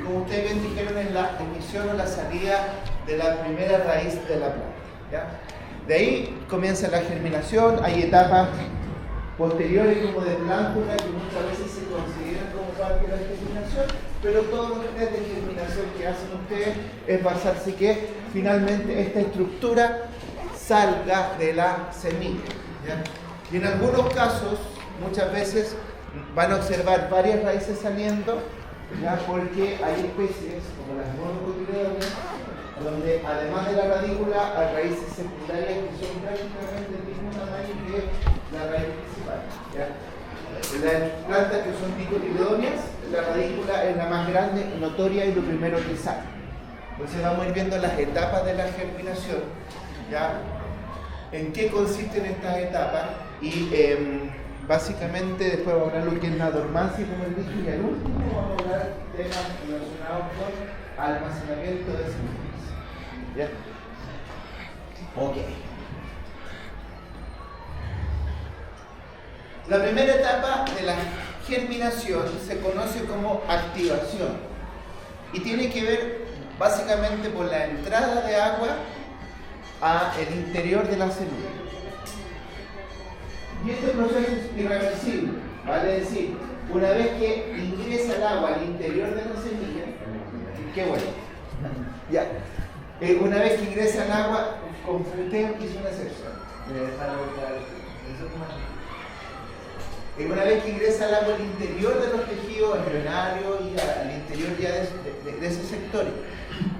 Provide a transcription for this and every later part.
como ustedes bien dijeron, es la emisión o la salida de la primera raíz de la planta, ¿ya? De ahí comienza la germinación. Hay etapas posteriores como de plántula que muchas veces se consideran como parte de la germinación, pero todos los test de germinación que hacen ustedes es basarse que finalmente esta estructura salga de la semilla, ¿ya? Y en algunos casos, muchas veces van a observar varias raíces saliendo, ¿ya? Porque hay especies como las monocotiledóneas donde además de la radícula hay raíces secundarias que son prácticamente del mismo tamaño que la raíz principal, ¿ya? En las plantas que son dicotiledóneas, la radícula es la más grande, notoria y lo primero que sale. Entonces vamos a ir viendo las etapas de la germinación, ¿ya? En qué consisten estas etapas y básicamente después vamos a hablar lo que es la dormancia, como he dicho, y al último vamos a hablar temas relacionados con almacenamiento de semillas. ¿Ya? Ok. La primera etapa de la germinación se conoce como activación y tiene que ver básicamente por la entrada de agua al interior de la semilla. Y este proceso es irreversible, vale decir, una vez que ingresa el agua al interior de la semilla, qué bueno, ya. Una vez que ingresa el agua, Confuteo hizo una excepción. Una vez que ingresa el agua al interior de los tejidos embrionarios y al interior ya de ese sector,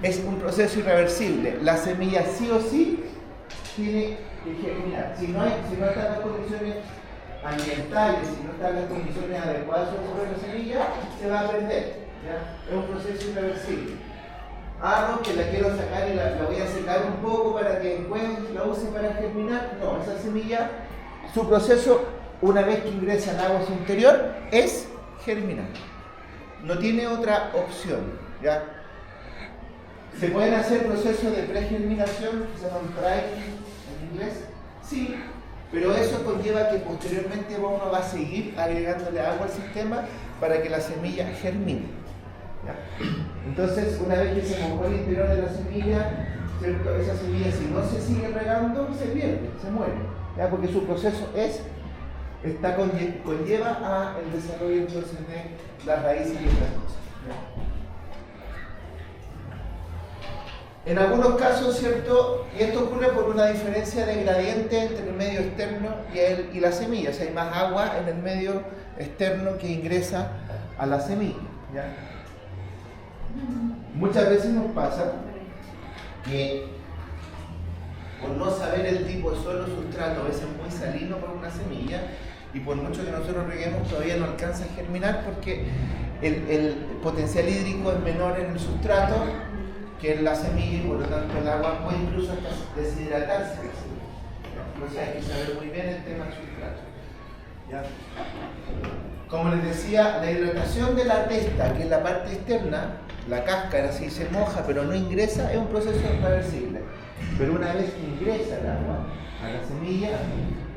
es un proceso irreversible. La semilla sí o sí tiene que germinar. Si no están las condiciones ambientales, si no están las condiciones adecuadas sobre la semilla, se va a perder, ¿ya? Es un proceso irreversible. No, que la quiero sacar y la voy a secar un poco para que después la use para germinar. No, esa semilla, su proceso, una vez que ingresa el agua a su interior, es germinar. No tiene otra opción, ¿ya? ¿Se pueden hacer procesos de pregerminación, que se llaman priming en inglés? Sí, pero eso conlleva que posteriormente uno va a seguir agregándole agua al sistema para que la semilla germine, ¿ya? Entonces, una vez que se mojó el interior de la semilla, ¿cierto? Esa semilla, si no se sigue regando, se pierde, se muere, ¿ya? Porque su proceso conlleva a el desarrollo entonces de las raíces y otras cosas, ¿ya? En algunos casos, ¿cierto? Y esto ocurre por una diferencia de gradiente entre el medio externo y la semilla. O sea, hay más agua en el medio externo que ingresa a la semilla, ¿ya? Muchas veces nos pasa que por no saber el tipo de suelo sustrato, a veces muy salino para una semilla, y por mucho que nosotros reguemos todavía no alcanza a germinar porque el potencial hídrico es menor en el sustrato que en la semilla y por lo tanto el agua puede incluso hasta deshidratarse. Entonces hay que saber muy bien el tema del sustrato, ¿ya? Como les decía, la hidratación de la testa, que es la parte externa, la cáscara, si se moja pero no ingresa, es un proceso irreversible. Pero una vez que ingresa el agua a la semilla,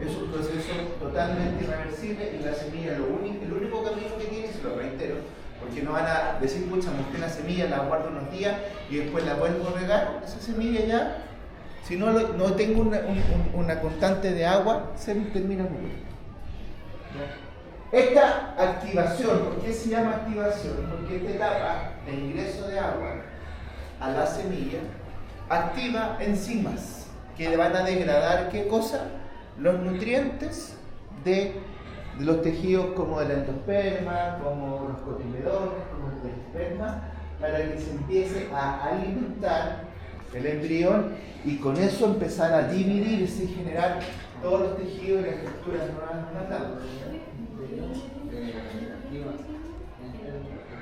es un proceso totalmente irreversible y la semilla, el único camino que tiene, se lo reitero, porque no van a decir, pucha, mojé la semilla, la guardo unos días y después la vuelvo a regar, esa semilla ya, si no tengo una constante de agua, se termina muriendo. Esta activación, ¿por qué se llama activación? Porque esta etapa de ingreso de agua a la semilla activa enzimas que van a degradar, ¿qué cosa? Los nutrientes de los tejidos como el endosperma, como los cotiledones, como el esperma, para que se empiece a alimentar el embrión y con eso empezar a dividirse y generar todos los tejidos y las estructuras nuevas natales.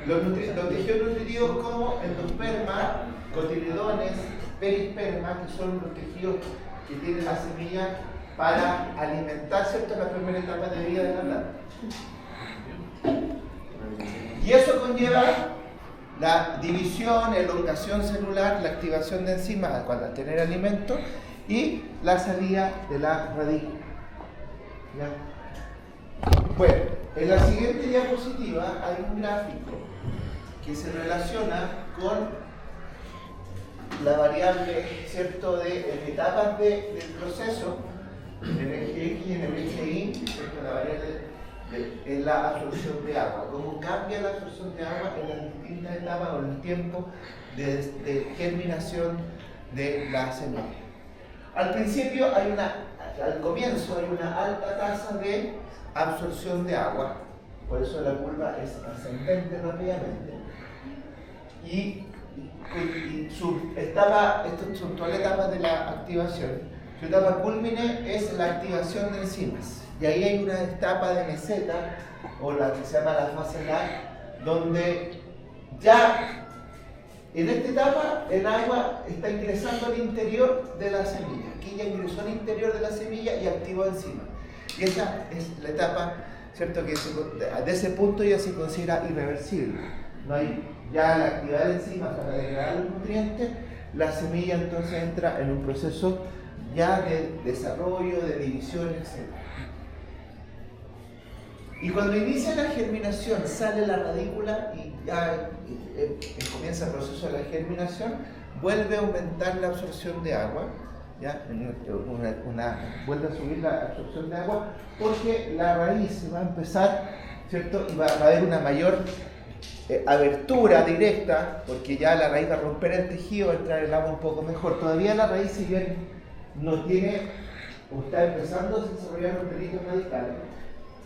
Los tejidos nutritivos como endosperma, cotiledones, perisperma, que son los tejidos que tiene la semilla para alimentar, ¿cierto?, la primera etapa de vida de la planta. Y eso conlleva la división, elongación celular, la activación de enzimas al tener alimento y la salida de la radícula. ¿Ya? Bueno, en la siguiente diapositiva hay un gráfico que se relaciona con la variable, ¿cierto?, de etapas del proceso, en el eje X y en el eje Y, ¿cierto?, la variable es la absorción de agua, cómo cambia la absorción de agua en las distintas etapas o en el tiempo de germinación de la semilla. Al principio al comienzo hay una alta tasa de absorción de agua, por eso la curva es ascendente rápidamente. Y su etapa, estas son todas las etapas de la activación. Su etapa culmine es la activación de enzimas. Y ahí hay una etapa de meseta, o la que se llama la fase lag, donde ya en esta etapa el agua está ingresando al interior de la semilla. Aquí ya ingresó al interior de la semilla y activó enzimas. Y esa es la etapa, ¿cierto?, que de ese punto ya se considera irreversible. No hay ya la actividad de enzimas para degradar los nutrientes, la semilla entonces entra en un proceso ya de desarrollo, de división, etc. Y cuando inicia la germinación, sale la radícula y ya comienza el proceso de la germinación, vuelve a aumentar la absorción de agua, ¿ya? Vuelve a subir la absorción de agua porque la raíz va a empezar, ¿cierto? Y va a haber una mayor abertura directa, porque ya la raíz va a romper el tejido, va a entrar el agua un poco mejor. Todavía la raíz, si bien no tiene o está empezando a desarrollar los pelitos radicales,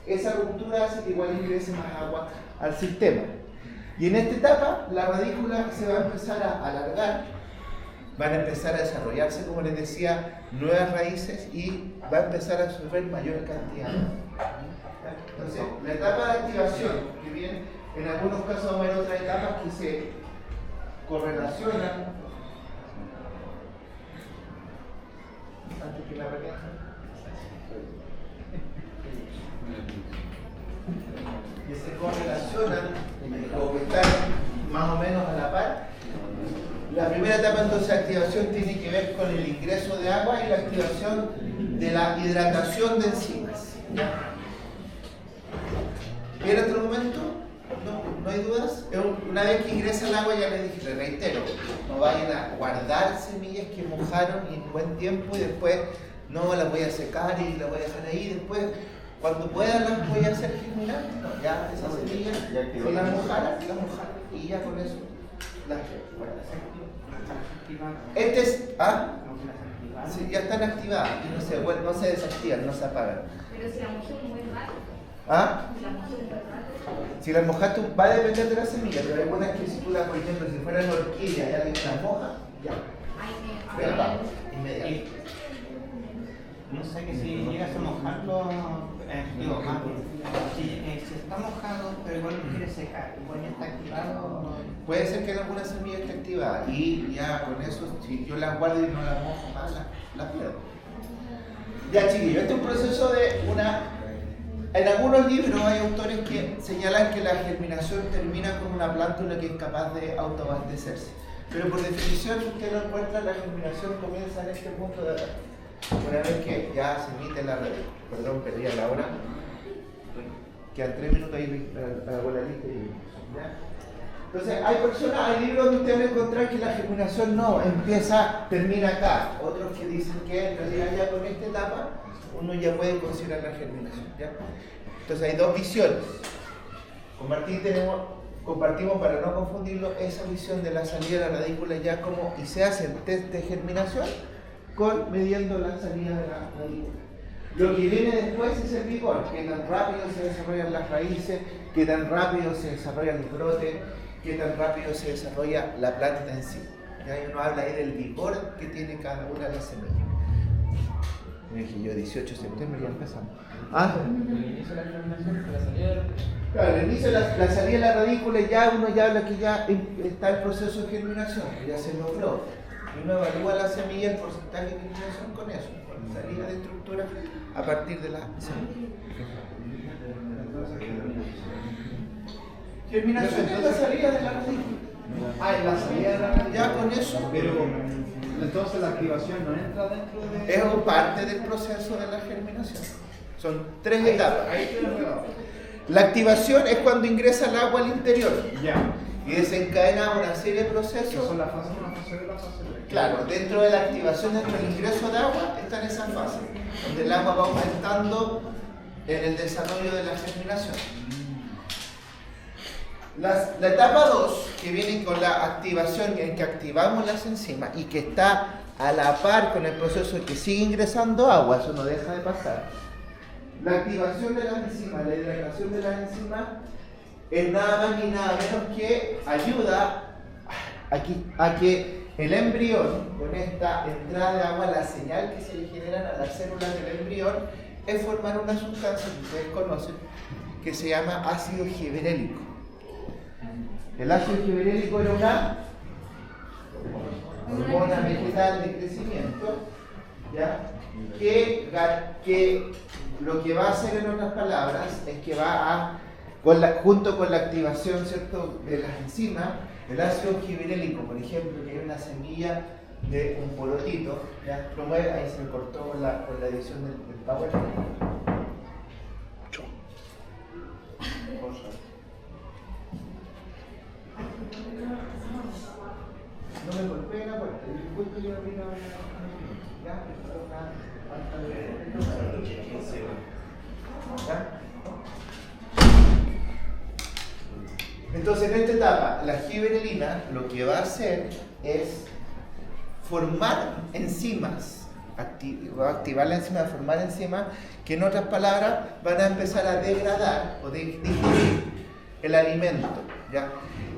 esa ruptura hace que igual ingrese más agua al sistema. Y en esta etapa la radícula se va a empezar a alargar, van a empezar a desarrollarse, como les decía, nuevas raíces y va a empezar a absorber mayor cantidad. Entonces, la etapa de activación, que bien, en algunos casos va a haber otras etapas que se correlacionan antes que la reacción. Que se correlacionan o que están más o menos a la par. La primera etapa entonces de activación tiene que ver con el ingreso de agua y la activación de la hidratación de enzimas. ¿Bien hasta el momento? ¿No hay dudas? Una vez que ingresa el agua, ya les dije, les reitero, no vayan a guardar semillas que mojaron en buen tiempo y después no las voy a secar y las voy a dejar ahí, después cuando puedan las voy a hacer germinar. No, ya esas semillas, si las mojaran, y ya con eso las guardas. Este es, sí, ya están activadas y no se desactivan, no se apagan. Pero si la mojo es muy raro. Si la mojo es muy raro. Si las mojaste, va a depender de la semilla, pero hay algunas que si tú las, por ejemplo, si fuera una orquídea y alguien las moja, ya. Pero vamos, inmediato. No sé que si llegas a mojarlo, si está mojado, pero igual no quiere secar, igual ya está activado. Puede ser que en alguna semilla esté activada y ya con eso, si yo las guardo y no las mojo más, las pierdo. Ya, chiquillos, este es un proceso de una. En algunos libros hay autores que señalan que la germinación termina con una plántula que es capaz de autoabastecerse. Pero por definición, si usted lo encuentra, la germinación comienza en este punto de acá. Una vez que ya se emite la red, perdón, perdí a la hora, quedan 3 minutos ahí a la bola lista y ¿ya? Entonces, hay libros donde usted va a encontrar que la germinación no termina acá. Otros que dicen que en realidad ya con esta etapa uno ya puede considerar la germinación, ¿ya? Entonces hay dos visiones. Compartimos para no confundirlo esa visión de la salida de la radícula ya como y se hace el test de germinación midiendo la salida de la radícula. Lo que viene después es el vigor, qué tan rápido se desarrollan las raíces, qué tan rápido se desarrollan los brotes, qué tan rápido se desarrolla la planta en sí. Ya uno habla ahí del vigor que tiene cada una de las semillas. Me dije yo, 18 de septiembre ya empezamos. El inicio de la germinación, la salida de la... Claro, el inicio de la salida de la radícula ya uno ya habla que ya está el proceso de germinación, ya se logró. Y uno evalúa la semilla, el porcentaje de germinación con eso, con salida de estructura a partir de la semilla. Germinación es la salida de la radícula. En la salida de la radícula. Ya con eso. Pero entonces la activación no entra dentro de... Es parte del proceso de la germinación. Son 3 etapas. Ahí te lo veo. La activación es cuando ingresa el agua al interior. Ya. y desencadena una serie de Que procesos. son la fase 1, fase 2 y la fase 3. Claro, dentro de la activación, dentro del ingreso de agua, están esas fases, donde el agua va aumentando en el desarrollo de la germinación. La etapa 2, que viene con la activación en que activamos las enzimas y que está a la par con el proceso de que sigue ingresando agua, eso no deja de pasar. La activación de las enzimas, la hidratación de las enzimas, es nada más ni nada menos que ayuda a que el embrión, con esta entrada de agua, la señal que se le generan a las células del embrión es formar una sustancia que ustedes conocen que se llama ácido giberélico. El ácido giberélico era una hormona vegetal de crecimiento, ¿ya? Que lo que va a hacer, en otras palabras, es que va a, junto con la activación, ¿cierto?, de las enzimas, el ácido giberélico, por ejemplo, que es una semilla de un polotito, ¿ya? Promueve, ahí se me cortó con la edición del PowerPoint. No me golpeé la puerta, disculpe, yo abrí la ya, entonces, en esta etapa, la giberelina lo que va a hacer es formar enzimas, va a activar la enzima de formar enzimas que, en otras palabras, van a empezar a degradar o digerir el alimento, ¿ya?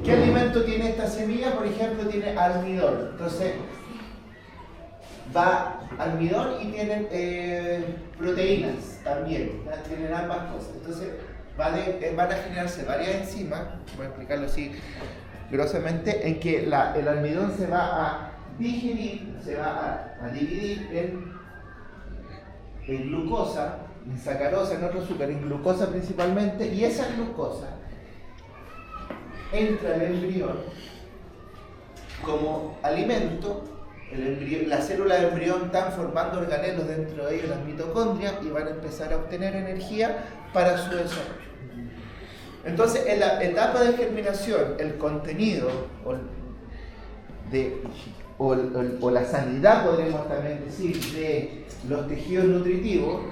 ¿Qué alimento tiene esta semilla? Por ejemplo, tiene almidón. Entonces, va almidón y tienen proteínas también, ¿ya? Tienen ambas cosas. Entonces, van a generarse varias enzimas, voy a explicarlo así grosamente, en que el almidón se va a digerir, se va a dividir en glucosa, en sacarosa, en otro azúcar, en glucosa principalmente, y esa glucosa entra al embrión como alimento. Las células de embrión están formando organelos dentro de ellos, las mitocondrias, y van a empezar a obtener energía para su desarrollo. Entonces, en la etapa de germinación, el contenido o la sanidad, podríamos también decir, de los tejidos nutritivos,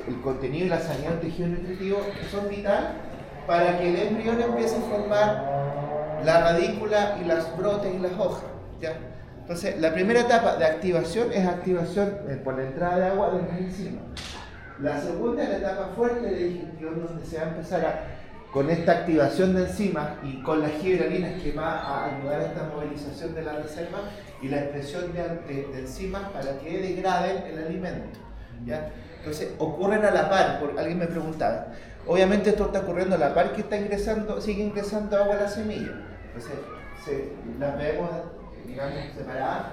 el contenido y la sanidad del tejido nutritivo son vital para que el embrión empiece a formar la radícula y las brotes y las hojas, ¿ya? Entonces, la primera etapa de activación es activación por la entrada de agua de las enzimas. La segunda es la etapa fuerte de digestión, donde se va a empezar con esta activación de enzimas y con las giberelinas, que va a ayudar a esta movilización de las reservas y la expresión de enzimas para que degraden el alimento, ¿ya? Entonces, ocurren a la par. Alguien me preguntaba. Obviamente esto está ocurriendo a la par que sigue ingresando agua a la semilla. Entonces, las vemos, digamos, separadas,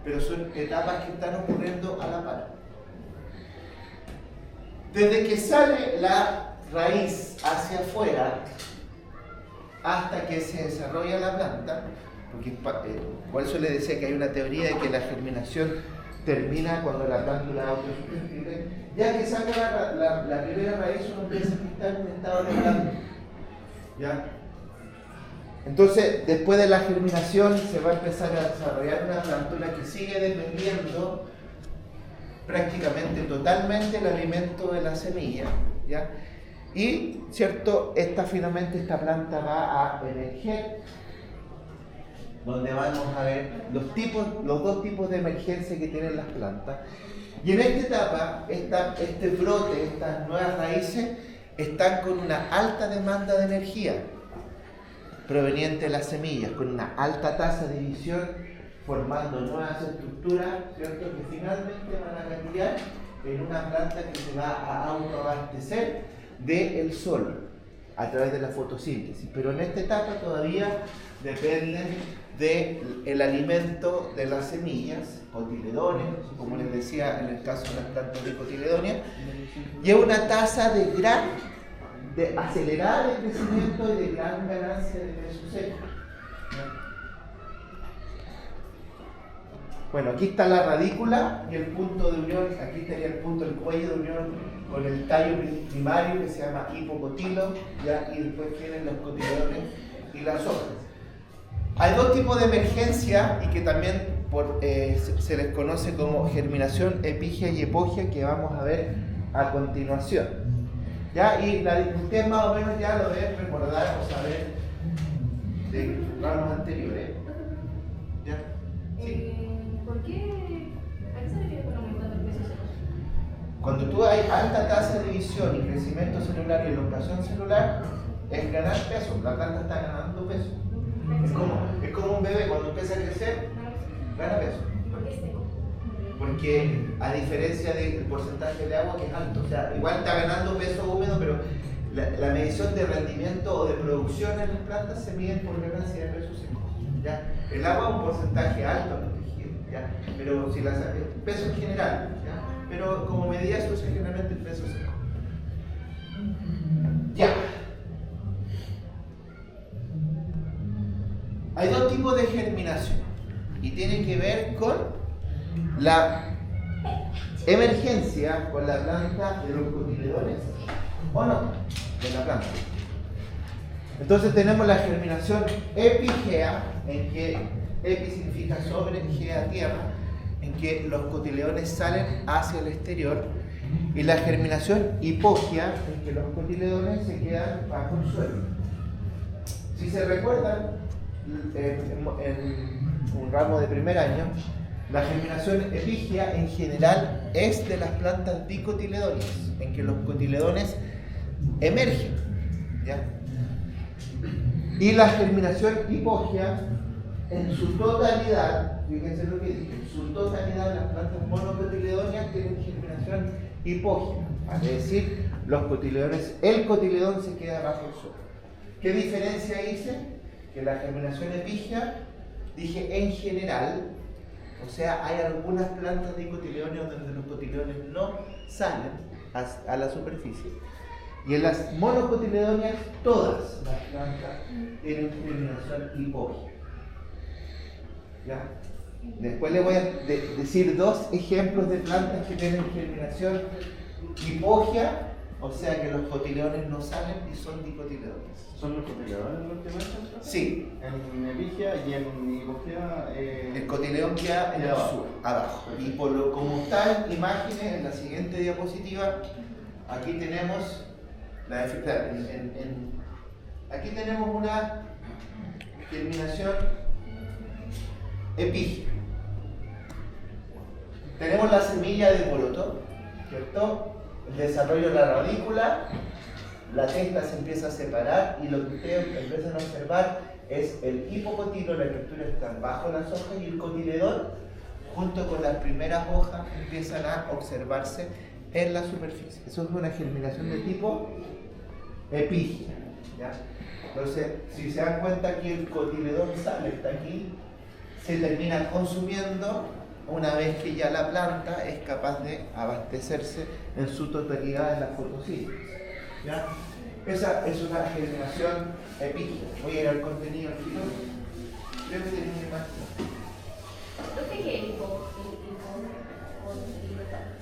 pero son etapas que están ocurriendo a la par. Desde que sale la raíz hacia afuera hasta que se desarrolla la planta, porque por eso le decía que hay una teoría de que la germinación termina cuando la planta es autosustentable. Ya que saca la primera raíz, uno empieza a estar en un estado de planta, ¿ya? Entonces, después de la germinación, se va a empezar a desarrollar una planta que sigue dependiendo prácticamente totalmente el alimento de la semilla, ¿ya? Y, ¿cierto? Finalmente esta planta va a emerger, donde vamos a ver los dos tipos de emergencia que tienen las plantas. Y en esta etapa, este brote, estas nuevas raíces, están con una alta demanda de energía proveniente de las semillas, con una alta tasa de división, formando nuevas estructuras, ¿cierto?, que finalmente van a cambiar en una planta que se va a autoabastecer del sol a través de la fotosíntesis. Pero en esta etapa todavía dependen del alimento de las semillas, cotiledones, como les decía en el caso de las plantas dicotiledóneas, y es una tasa de acelerada de crecimiento y de gran ganancia de peso seco. Bueno, aquí está la radícula y el punto de unión, aquí estaría el punto del cuello de unión con el tallo primario que se llama hipocotilo, ¿ya? Y después vienen los cotiledones y las hojas. Hay dos tipos de emergencia y que también se les conoce como germinación epígea y hipogia, que vamos a ver a continuación. ¿Ya? Y ustedes más o menos ya lo deben recordar o saber de ramos anteriores. ¿Ya? Sí. ¿Por qué? ¿A qué se refiere con aumentando el peso celular? Cuando tú hay alta tasa de división y crecimiento celular y elongación celular, es ganar peso. La planta está ganando peso. Es como un bebé cuando empieza a crecer, gana peso. ¿Por qué es seco? Porque a diferencia del porcentaje de agua que es alto, o sea, igual está ganando peso húmedo, pero la medición de rendimiento o de producción en las plantas se mide por ganancia de peso seco. ¿Ya? El agua es un porcentaje alto en el tejido, ¿ya? Pero si peso en general, ¿ya? Pero como medida se usa generalmente el peso seco. Ya. Hay dos tipos de germinación y tienen que ver con la emergencia con la planta de los cotiledones o no de la planta. Entonces tenemos la germinación epigea, en que epi significa sobre, gea tierra, en que los cotiledones salen hacia el exterior, y la germinación hipogea, en que los cotiledones se quedan bajo el suelo. Si se recuerdan, en un ramo de primer año, la germinación epígea en general es de las plantas dicotiledóneas, en que los cotiledones emergen, ¿ya? Y la germinación hipogea en su totalidad, fíjense lo que dije, en su totalidad las plantas monocotiledóneas tienen germinación hipogea, es decir, el cotiledón se queda bajo el suelo. ¿Qué diferencia hice? Que la germinación epígea, dije en general, o sea, hay algunas plantas dicotiledóneas donde los cotiledones no salen a la superficie. Y en las monocotiledóneas, todas las plantas tienen germinación hipogea. ¿Ya? Después les voy a decir dos ejemplos de plantas que tienen germinación hipogea, o sea que los cotiledones no salen y son dicotiledones. ¿Son los cotiledones los que marchan? Sí. En epigia y en hipogea. El cotiledón queda en el sur, abajo. Y como está en imágenes, en la siguiente diapositiva, aquí tenemos aquí tenemos una germinación epígea. Tenemos la semilla de poroto, ¿cierto? El desarrollo de la radícula, la testa se empieza a separar y lo que ustedes empiezan a observar es el hipocotilo, la estructura está bajo las hojas, y el cotiledón junto con las primeras hojas empiezan a observarse en la superficie. Eso es una germinación de tipo epígea, ¿ya? Entonces, si se dan cuenta, aquí el cotiledón sale, está aquí, se termina consumiendo una vez que ya la planta es capaz de abastecerse en su totalidad de la fotosíntesis, ¿ya? Esa es una germinación epígea. Voy a ir al contenido al final. Creo que tenía una imagen. ¿Qué es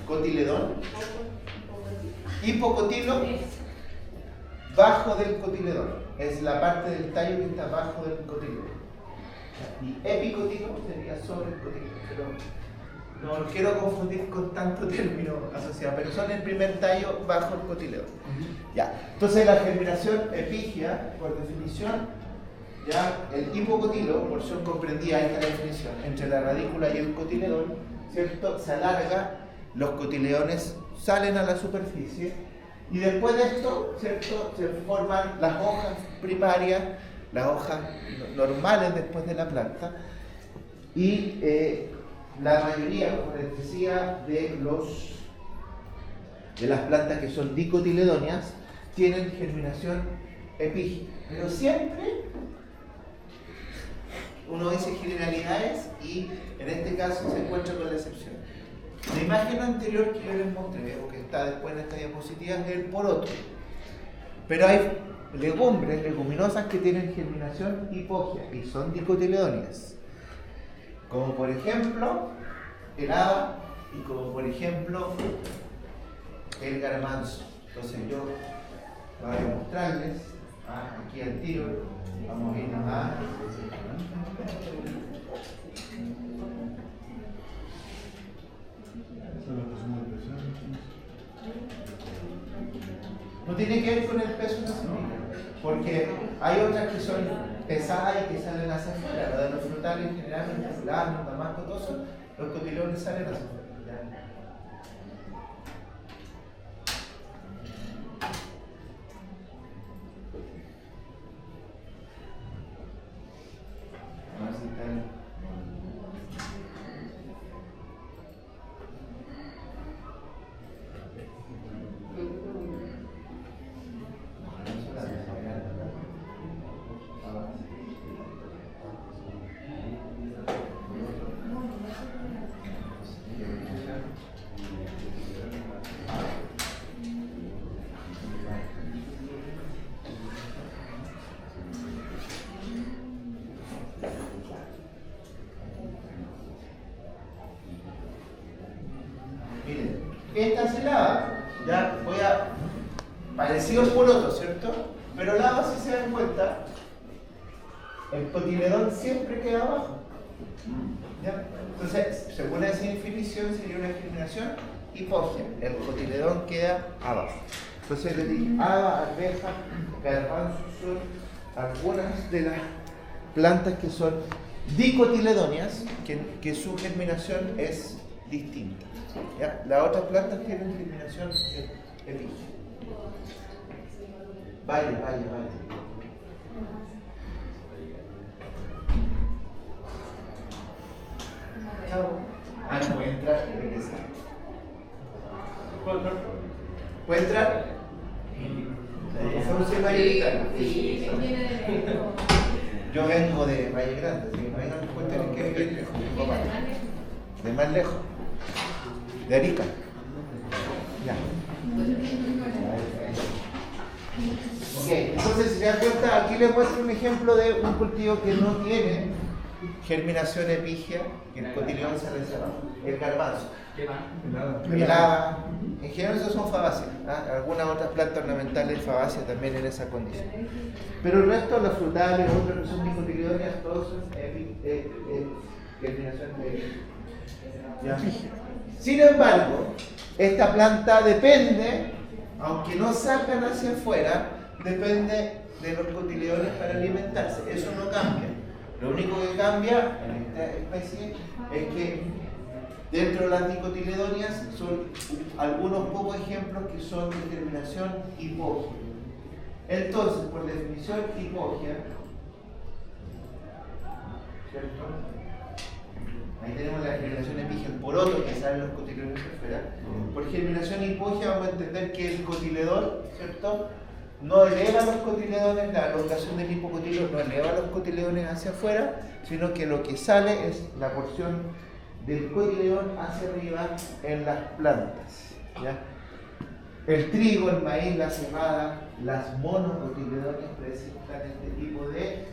Cotiledón. Hipocotilo. Bajo del cotiledón. Es la parte del tallo que está bajo del cotiledón. Y epicotilo sería sobre el cotiledón. Pero no lo quiero confundir con tanto término asociado, pero son el primer tallo bajo el cotiledón. Ya. Entonces la germinación epígea, por definición, ya el hipocotilo, porción comprendida, ahí está la definición, entre la radícula y el cotiledón, ¿cierto? Se alarga, los cotiledones salen a la superficie y después de esto, ¿cierto? Se forman las hojas primarias, las hojas normales después de la planta, y la mayoría, como les decía, de las plantas que son dicotiledóneas tienen germinación epígea, pero siempre uno dice generalidades y en este caso se encuentra con la excepción. La imagen anterior que yo les mostré, o que está después en esta diapositiva, es el poroto, pero hay leguminosas que tienen germinación hipogea y son dicotiledóneas, como por ejemplo el haba y como por ejemplo el garbanzo. Entonces yo voy a mostrarles aquí al tiro, vamos a irnos tiene que ver con el peso de la semilla, porque hay otras que son pesadas y que salen hacia afuera. Lo de los frutales en general, los fulanos, damasco, todo eso, los cotilones salen hacia afuera. A ver si están. Miren, esta se lava, ya voy a, parecidos por otros, ¿cierto? Pero lava, si se dan cuenta, el cotiledón siempre queda abajo, ¿ya? Entonces, según esa definición sería una germinación hipógea, el cotiledón queda abajo. Entonces les dije, haba, arveja, garbanzo son algunas de las plantas que son dicotiledóneas, que su germinación es distinta. ¿Ya? Las otras plantas tienen germinación epígea. Vaya. Chao. Ah, no puede entrar. ¿Puede entrar? Somos mayoritarios. Sí, viene de lejos. Yo vengo de Valle Grande, así que no vengan a cuenten que viene lejos. De más lejos. De Arica. Ya. Ok, entonces si se dan cuenta, aquí les muestro un ejemplo de un cultivo que no tiene germinación epígea, que el cotiledón se reserva. El garbanzo. El haba. En general esos son fabáceas. Algunas otras plantas ornamentales fabáceas también en esa condición. Pero el resto, los frutales, otros que son dicotiledóneas, todos son germinación epígea. Sin embargo, esta planta depende, aunque no salgan hacia afuera, depende de los cotiledones para alimentarse. Eso no cambia. Lo único que cambia en esta especie es que dentro de las dicotiledóneas son algunos pocos ejemplos que son de germinación hipógea. Entonces, por definición hipógea, ¿cierto? Ahí tenemos la germinación epígea, el poroto que sale en los cotiledones por fuera. Por germinación hipógea vamos a entender que el cotiledón, ¿cierto?, no eleva los cotiledones, la elongación del hipocotileo no eleva los cotiledones hacia afuera, sino que lo que sale es la porción del cotiledón hacia arriba en las plantas, ¿ya? El trigo, el maíz, la cebada, las monocotiledones presentan este tipo de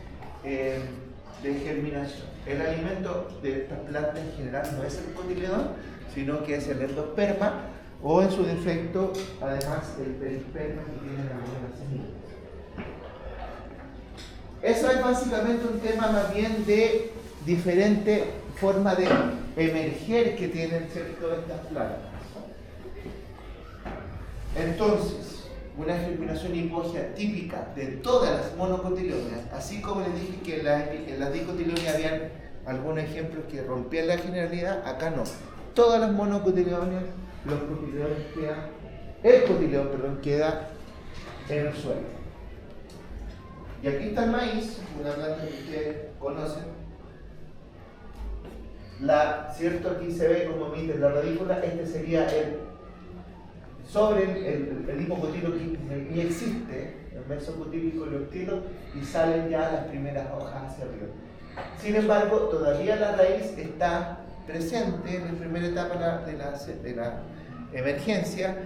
germinación. El alimento de estas plantas en general no es el cotiledón, sino que es el endosperma o en su defecto, además, el perisperma que tiene algunas semillas. Eso es básicamente un tema más bien de diferente forma de emerger que tienen, ¿cierto?, estas plantas. Entonces, una germinación hipógea típica de todas las monocotiledóneas, así como les dije que en las dicotiledóneas habían algunos ejemplos que rompían la generalidad, acá no. Todas las monocotiledóneas, los cotiledones el cotiledón queda en el suelo. Y aquí está el maíz, una planta que ustedes conocen. ¿Cierto? Aquí se ve como emite la radícula, este sería sobre el hipocotilo que ni existe, el mesocotilo y coleoptilo, y salen ya las primeras hojas hacia arriba. Sin embargo, todavía la raíz está presente en la primera etapa de la emergencia,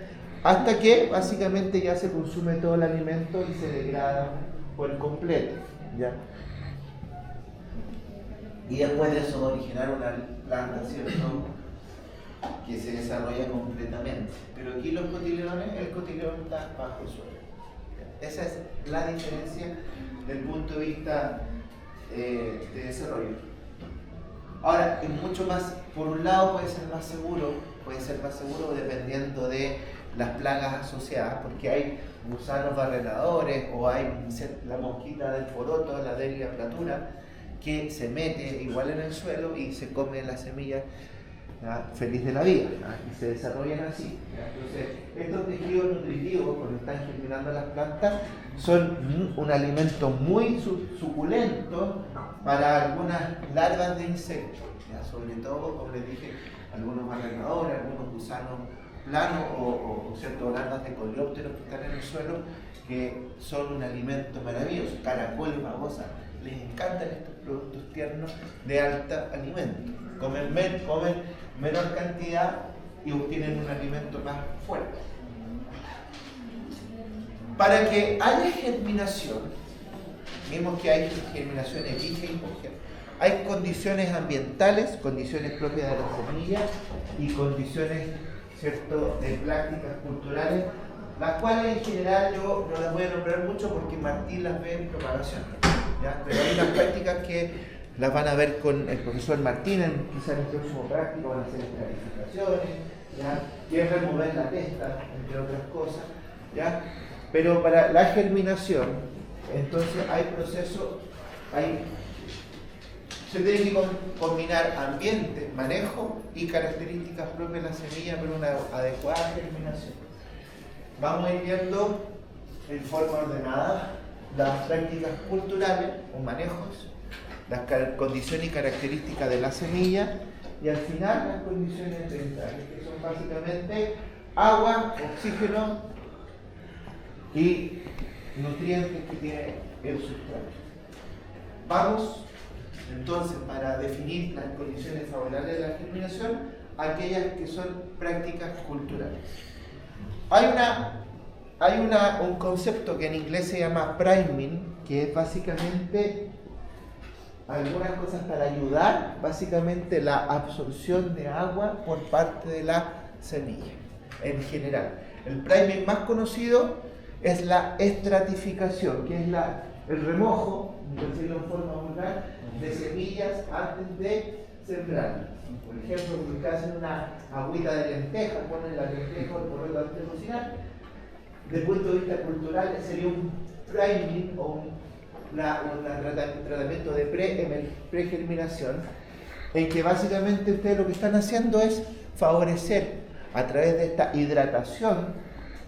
hasta que básicamente ya se consume todo el alimento y se degrada por completo, ¿ya? Y después de eso va a originar una planta, ¿cierto?, que se desarrolla completamente. Pero aquí los cotiledones, el cotiledón está bajo el suelo. Esa es la diferencia desde el punto de vista de desarrollo. Ahora, es mucho más, por un lado puede ser más seguro dependiendo de las plagas asociadas, porque hay gusanos barrenadores o hay la mosquita del poroto, la Delia platura, que se mete igual en el suelo y se come las semillas, ¿ya? Feliz de la vida, ¿ya? Y se desarrollan así, ¿ya? Entonces, estos tejidos nutritivos, cuando están germinando las plantas, son un alimento muy suculento para algunas larvas de insectos, ¿ya? Sobre todo, como les dije, algunos barrenadores, algunos gusanos planos o ciertas larvas de coleópteros que están en el suelo, que son un alimento maravilloso. Caracoles, babosas, les encantan estos productos tiernos de alta alimento. Comen menor cantidad y obtienen un alimento más fuerte. Para que haya germinación, vimos que hay germinación epígea y hipogea. Hay condiciones ambientales, condiciones propias de la semilla y condiciones, ¿cierto?, de prácticas culturales, las cuales en general yo no las voy a nombrar mucho porque Martín las ve en propagación, ¿ya? Pero hay unas prácticas que las van a ver con el profesor Martín, quizás en el próximo práctico van a hacer clarificaciones, ¿ya? Y es remover la testa, entre otras cosas, ¿ya? Pero para la germinación, entonces hay procesos, se tiene que combinar ambiente, manejo y características propias de la semilla para una adecuada germinación. Vamos a ir viendo en forma ordenada las prácticas culturales o manejos, las condiciones y características de la semilla y al final las condiciones ambientales, que son básicamente agua, oxígeno y nutrientes que tiene el sustrato. Vamos entonces, para definir las condiciones favorables de la germinación, aquellas que son prácticas culturales. Hay un concepto que en inglés se llama priming, que es básicamente algunas cosas para ayudar, básicamente la absorción de agua por parte de la semilla, en general. El priming más conocido es la estratificación, que es el remojo, por decirlo en forma vulgar, de semillas antes de sembrarlas. Por ejemplo, si ustedes hacen una agüita de lentejas, ponen la lenteja o el poroto antes de cocinar, desde el punto de vista cultural sería un priming o un tratamiento de pregerminación, en que básicamente ustedes lo que están haciendo es favorecer a través de esta hidratación,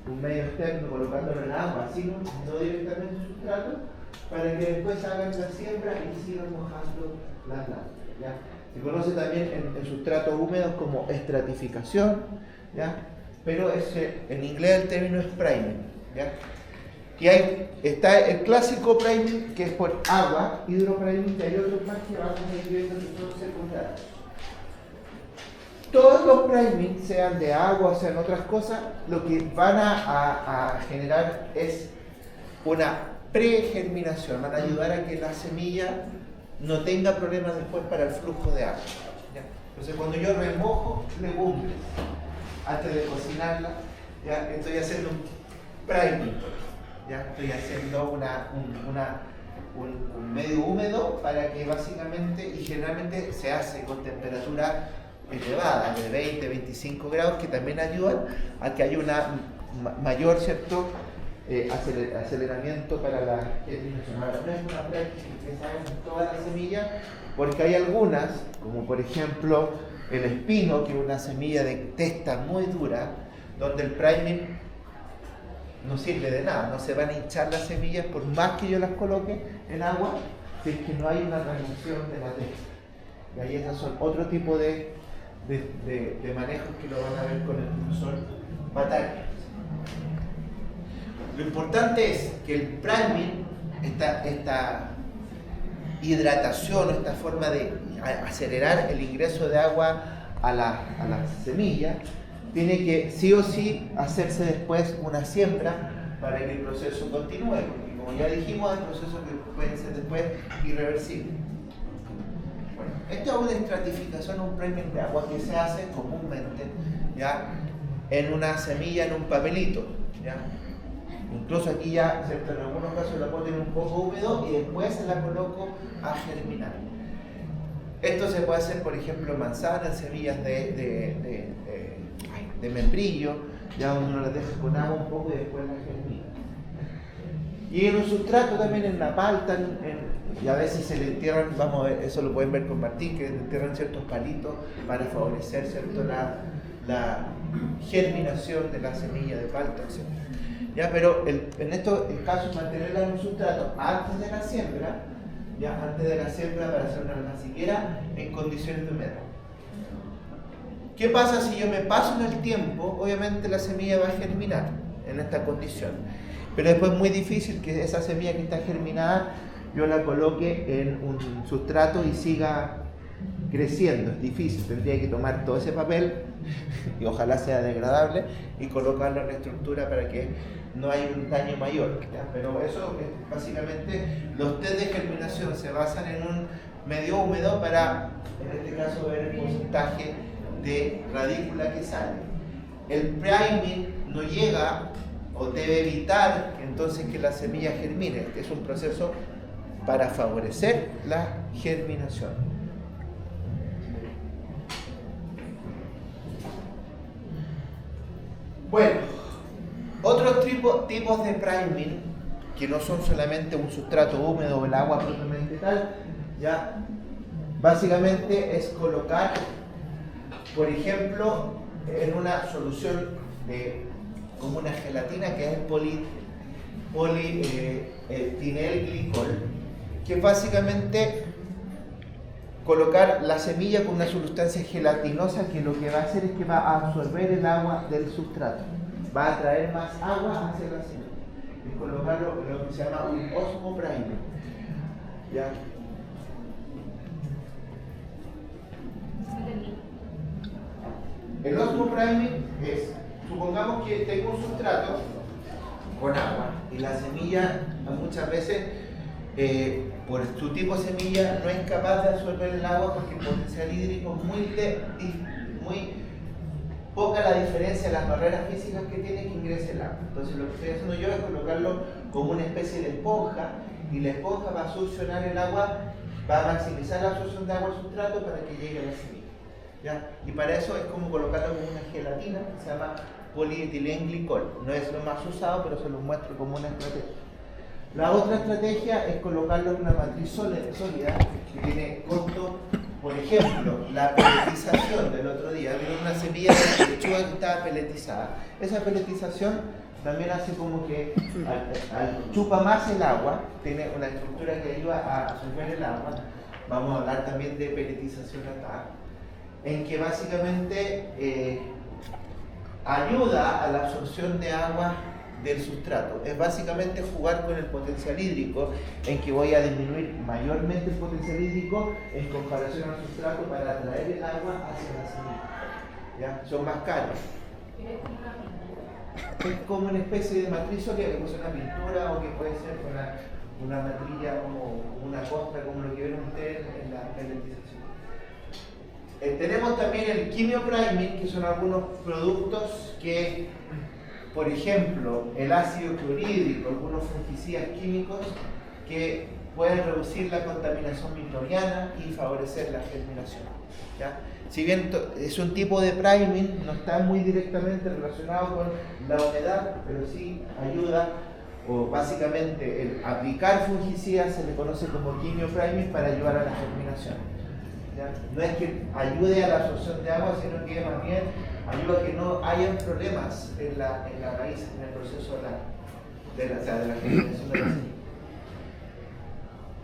un medio externo colocándolo en agua, sino no directamente en sustrato, para que después hagan la siembra y sigan mojando las plantas, ¿ya? Se conoce también en sustratos húmedos como estratificación, ¿ya? Pero en inglés el término es priming, ¿ya? Y está el clásico priming, que es por agua, hidropriming, y hay otros más que vamos a ir viendo que son secundarios. Todos los priming, sean de agua o sean otras cosas, lo que van a generar es una pregerminación, van a ayudar a que la semilla no tenga problemas después para el flujo de agua, ¿ya? Entonces cuando yo remojo legumbres antes de cocinarla, ya estoy haciendo un priming, ya estoy haciendo un medio húmedo para que básicamente, y generalmente se hace con temperatura elevada, de 20-25 grados, que también ayudan a que haya una mayor, ¿cierto?, aceleramiento para la germinación. Ahora, no es una práctica que se haga en todas las semillas, porque hay algunas, como por ejemplo el espino, que es una semilla de testa muy dura, donde el priming no sirve de nada, no se van a hinchar las semillas por más que yo las coloque en agua, si es que no hay una transmisión de la testa. Y ahí esos son otro tipo de manejos que lo van a ver con el profesor Bataglia. Lo importante es que el priming, esta hidratación o esta forma de acelerar el ingreso de agua a la semilla, tiene que sí o sí hacerse después una siembra para que el proceso continúe, porque como ya dijimos, hay procesos que pueden ser después irreversibles. Bueno, esta es una estratificación, un priming de agua que se hace comúnmente, ¿ya?, en una semilla, en un papelito, ¿ya? Incluso aquí ya, ¿cierto?, en algunos casos la puedo tener un poco húmedo y después se la coloco a germinar. Esto se puede hacer, por ejemplo, en manzanas, semillas de membrillo, ya donde uno las deja con agua un poco y después las germina. Y en un sustrato también, en la palta, y a veces se le entierran, vamos a ver, eso lo pueden ver con Martín, que le entierran ciertos palitos para favorecer, ¿cierto?, la germinación de la semilla de palta, etc. ¿Ya? Pero en estos casos, mantenerla en un sustrato antes de la siembra, ya antes de la siembra para hacer una raciquera en condiciones de humedad. ¿Qué pasa si yo me paso en el tiempo? Obviamente la semilla va a germinar en esta condición, pero después es muy difícil que esa semilla que está germinada yo la coloque en un sustrato y siga creciendo. Es difícil, tendría que tomar todo ese papel y ojalá sea degradable y colocarlo en la estructura para que no haya un daño mayor, ¿ya? Pero eso es básicamente, los test de germinación se basan en un medio húmedo para, en este caso, ver el porcentaje de radícula que sale. El priming no llega o debe evitar entonces que la semilla germine. Este es un proceso para favorecer la germinación. Bueno, otros tipos de priming, que no son solamente un sustrato húmedo o el agua propiamente tal, ya básicamente es colocar, por ejemplo, en una solución como una gelatina, que es el polietilenglicol, que es básicamente colocar la semilla con una sustancia gelatinosa que lo que va a hacer es que va a absorber el agua del sustrato, va a atraer más agua hacia la semilla. Es colocarlo en lo que se llama un osmoprimer. ¿Ya? El osmopriming es, supongamos que tengo un sustrato con agua y la semilla muchas veces por su tipo de semilla no es capaz de absorber el agua porque el potencial hídrico es muy poca la diferencia de las barreras físicas que tiene que ingrese el agua. Entonces lo que estoy haciendo yo es colocarlo como una especie de esponja y la esponja va a succionar el agua, va a maximizar la absorción de agua al sustrato para que llegue a la semilla. ¿Ya? Y para eso es como colocarlo como una gelatina que se llama polietilenglicol. No es lo más usado, pero se lo muestro como una estrategia. La otra estrategia es colocarlo en una matriz sólida que tiene costo. Por ejemplo, la peletización del otro día, vieron una semilla de lechuga que estaba peletizada. Esa peletización también hace como que chupa más el agua, tiene una estructura que ayuda a absorber el agua. Vamos a hablar también de peletización acá, en que básicamente ayuda a la absorción de agua del sustrato. Es básicamente jugar con el potencial hídrico, en que voy a disminuir mayormente el potencial hídrico en comparación al sustrato para atraer el agua hacia la semilla. ¿Ya? Son más caros. Es como una especie de matriz sólida que puede ser una pintura o que puede ser una matrilla o una costra, como lo que ven ustedes en la peletización. Tenemos también el quimiopriming, que son algunos productos que, por ejemplo, el ácido clorhídrico, algunos fungicidas químicos que pueden reducir la contaminación microbiana y favorecer la germinación. ¿Ya? Si bien es un tipo de priming, no está muy directamente relacionado con la humedad, pero sí ayuda, o básicamente el aplicar fungicidas se le conoce como quimiopriming para ayudar a la germinación. ¿Ya? No es que ayude a la absorción de agua, sino que más bien ayuda a que no hayan problemas en la raíz, en el proceso de la germinación de la semilla.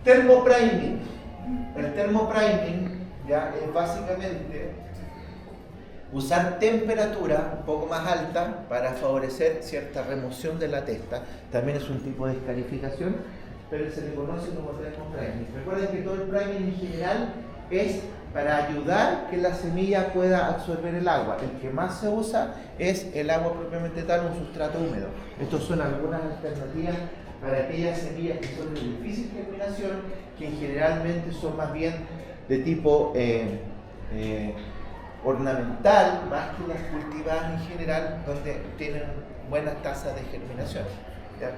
Termopriming. El termopriming ya es básicamente usar temperatura un poco más alta para favorecer cierta remoción de la testa. También es un tipo de escarificación, pero se le conoce como termopriming. Recuerden que todo el priming en general es para ayudar que la semilla pueda absorber el agua. El que más se usa es el agua propiamente tal, un sustrato húmedo. Estas son algunas alternativas para aquellas semillas que son de difícil germinación, que generalmente son más bien de tipo ornamental, más que las cultivadas en general, donde tienen buenas tasas de germinación. ¿Ya?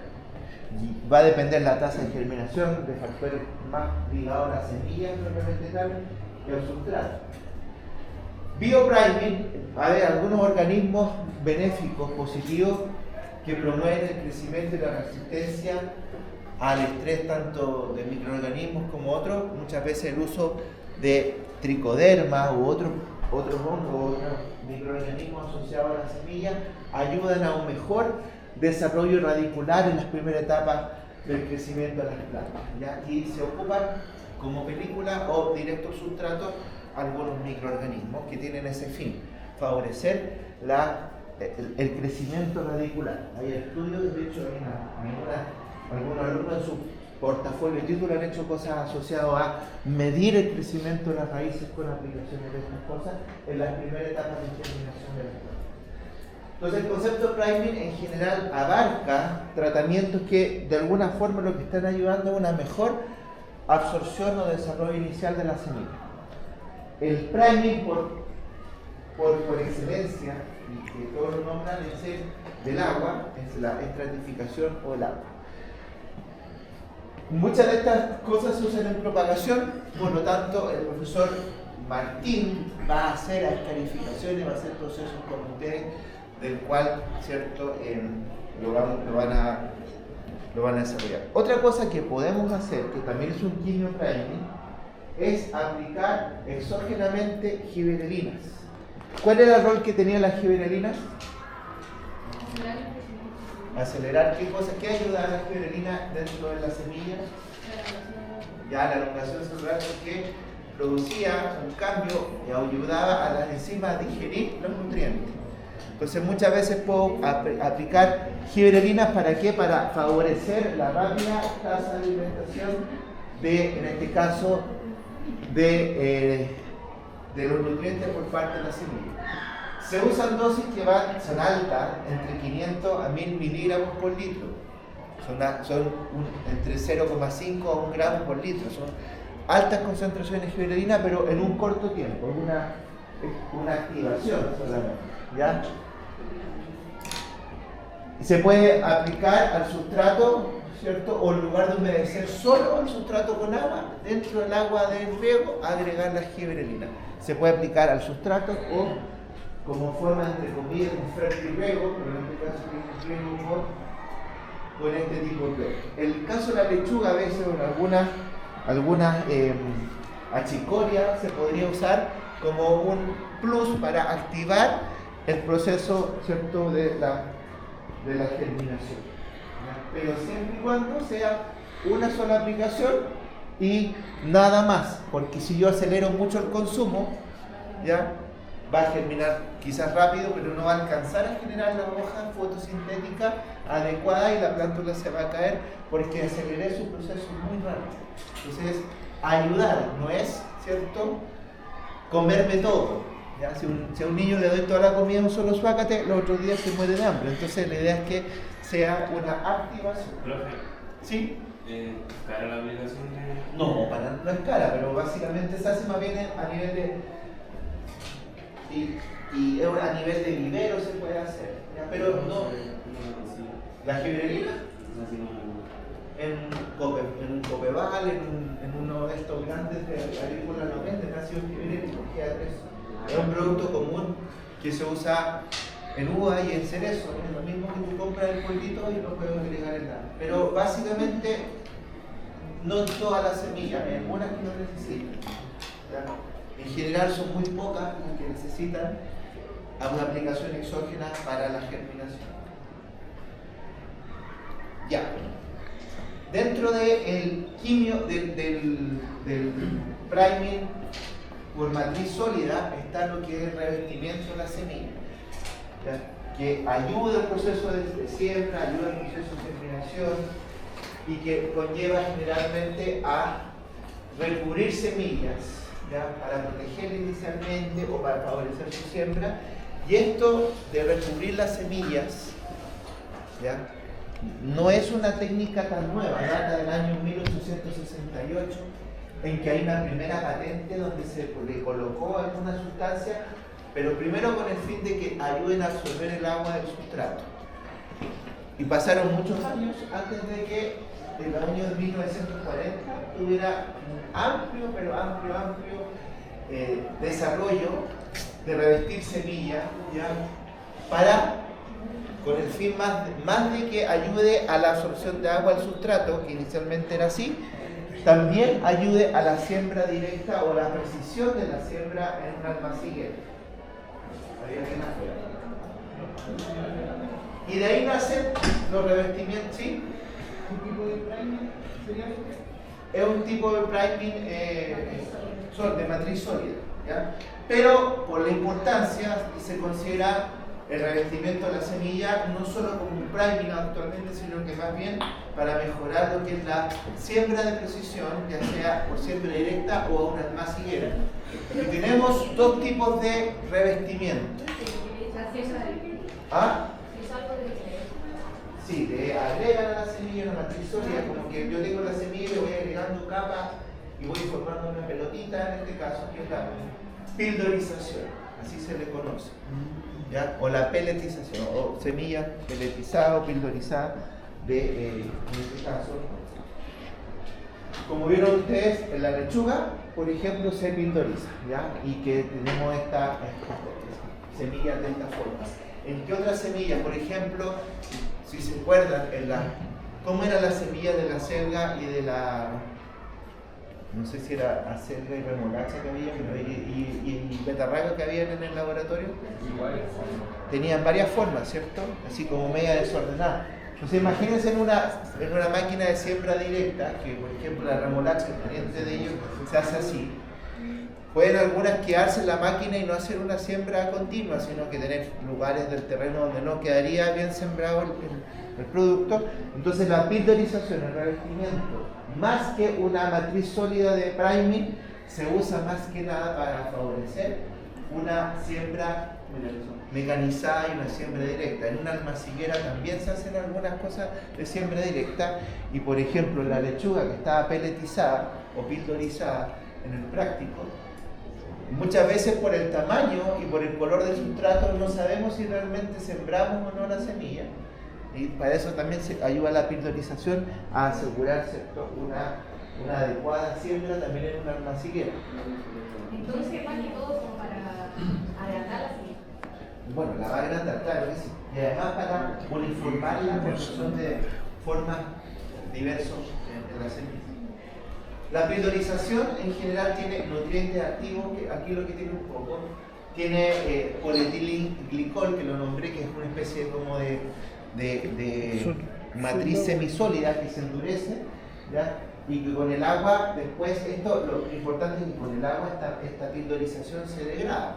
Y va a depender la tasa de germinación de factores más ligados a la semilla propiamente tal que al sustrato. Biopriming, a ver, algunos organismos benéficos, positivos, que promueven el crecimiento y la resistencia al estrés tanto de microorganismos como otros, muchas veces el uso de tricoderma u otros hongos, otros microorganismos asociados a la semilla, ayudan a un mejor desarrollo radicular en las primeras etapas del crecimiento de las plantas, ¿ya? Y se ocupan como película o directo sustrato algunos microorganismos que tienen ese fin, favorecer el crecimiento radicular. Hay estudios, de hecho, algunos alumnos en su portafolio de título han hecho cosas asociadas a medir el crecimiento de las raíces con aplicaciones de estas cosas en las primeras etapas de germinación de las plantas. Entonces, el concepto priming en general abarca tratamientos que de alguna forma lo que están ayudando a una mejor absorción o desarrollo inicial de la semilla. El priming por excelencia, y que todos lo nombran, es el del agua, es la estratificación o el agua. Muchas de estas cosas se usan en propagación, por lo tanto el profesor Martín va a hacer escarificaciones, va a hacer procesos con ustedes, del cual, ¿cierto?, lo van a desarrollar. Otra cosa que podemos hacer, que también es un quimio priming, es aplicar exógenamente gibberelinas. ¿Cuál era el rol que tenían las gibberelinas? Acelerar qué cosa, qué ayuda a la gibberelina dentro de la semilla. Ya la elongación celular, porque producía un cambio y ayudaba a las enzimas a digerir los nutrientes. Entonces muchas veces puedo aplicar gibberelinas, ¿para qué? Para favorecer la rápida tasa de alimentación de, en este caso, de los nutrientes por parte de la semilla. Se usan dosis que son altas, entre 500 a 1000 miligramos por litro. Son entre 0,5 a 1 gramo por litro. Son altas concentraciones de gibberelina, pero en un corto tiempo. Es una activación solamente, ¿ya? Se puede aplicar al sustrato, ¿cierto? O en lugar de humedecer solo el sustrato con agua, dentro del agua del riego, agregar la gibberelina. Se puede aplicar al sustrato o como forma, entre comillas, un fertirriego, pero en este caso es un riego con este tipo de riego. El caso de la lechuga, a veces con algunas achicorias se podría usar como un plus para activar el proceso, ¿cierto?, de la germinación. ¿Ya? Pero siempre y cuando sea una sola aplicación y nada más, porque si yo acelero mucho el consumo, ¿ya?, va a germinar quizás rápido, pero no va a alcanzar a generar la hoja fotosintética adecuada y la plántula se va a caer porque aceleré su proceso muy rápido. Entonces, ayudar no es, ¿cierto?, comerme todo. ¿Ya? Si a un niño le doy toda la comida en un solo zuácate, los otros días se muere de hambre. Entonces, la idea es que sea una activación. Profe, ¿Sí? ¿cara la aplicación de...? No es cara, pero básicamente se hace más bien a nivel de... Y a nivel de vivero se puede hacer, ¿ya? Pero no. La gibberelina en un copeval, en uno de estos grandes de agrícola no venden ácido gibberélico, GA3. Es un producto común que se usa en uva y en cerezo, es lo mismo que tú compras el polvito y lo puedes agregar en la. Pero básicamente no todas las semillas, hay algunas que no necesitan, ¿ya? En general son muy pocas las que necesitan a una aplicación exógena para la germinación. Ya. Dentro del quimio, del priming por matriz sólida, está lo que es el revestimiento de la semilla, ¿ya?, que ayuda al proceso de siembra, ayuda al proceso de germinación y que conlleva generalmente a recubrir semillas, ¿ya?, para protegerla inicialmente o para favorecer su siembra. Y esto de recubrir las semillas, ¿ya?, no es una técnica tan nueva, data del año 1868, en que hay una primera patente donde se le colocó alguna sustancia, pero primero con el fin de que ayuden a absorber el agua del sustrato. Y pasaron muchos años antes de que el año 1940 tuviera un amplio desarrollo de revestir semilla, ¿ya? Con el fin más de que ayude a la absorción de agua al sustrato, que inicialmente era así, también ayude a la siembra directa o la precisión de la siembra en un almaciguero. Y de ahí nacen los revestimientos, ¿sí? ¿Qué tipo de priming sería? Es un tipo de priming de matriz sólida, ¿ya? Pero por la importancia se considera el revestimiento de la semilla no solo como un priming actualmente, sino que más bien para mejorar lo que es la siembra de precisión, ya sea por siembra directa o a una almaciguera. Y tenemos dos tipos de revestimiento. ¿Ah? Sí, le agregan a la semilla una matriz sólida, como que yo tengo la semilla y le voy agregando capas y voy formando una pelotita, en este caso, que es la pildorización, así se le conoce, ¿ya? O la peletización, o semilla peletizada o pildorizada, en este caso. Como vieron ustedes, en la lechuga, por ejemplo, se pildoriza, ¿ya? Y que tenemos esta semilla de esta forma. ¿En qué otras semillas? Por ejemplo, si se acuerdan, ¿cómo era la semilla de la acelga y de la... no sé si era acelga y remolacha que había, y betarraga que había en el laboratorio? Tenían varias formas, ¿cierto? Así como media desordenada. Entonces imagínense en una máquina de siembra directa, que por ejemplo la remolacha, el pariente de ellos, se hace así. Pueden algunas quedarse en la máquina y no hacer una siembra continua, sino que tener lugares del terreno donde no quedaría bien sembrado el producto. Entonces la pildorización, el revestimiento, más que una matriz sólida de priming, se usa más que nada para favorecer una siembra mecanizada y una siembra directa. En una almaciguera también se hacen algunas cosas de siembra directa, y por ejemplo la lechuga que estaba peletizada o pildorizada en el práctico, muchas veces por el tamaño y por el color del sustrato no sabemos si realmente sembramos o no la semilla, y para eso también se ayuda la pildorización a asegurar, ¿cierto?, una adecuada siembra también en una almaciguera. Entonces, más que todo, como para agrandar la semilla. Bueno, la va a agrandar, claro que sí. Y además para uniformarla porque son de formas diversas en la semilla. La pildorización en general tiene nutrientes activos, que aquí lo que tiene un poco, tiene polietilenglicol, que lo nombré, que es una especie como de matriz semisólida que se endurece, ¿ya? Y que con el agua, después, lo importante es que con el agua esta pildorización se degrada.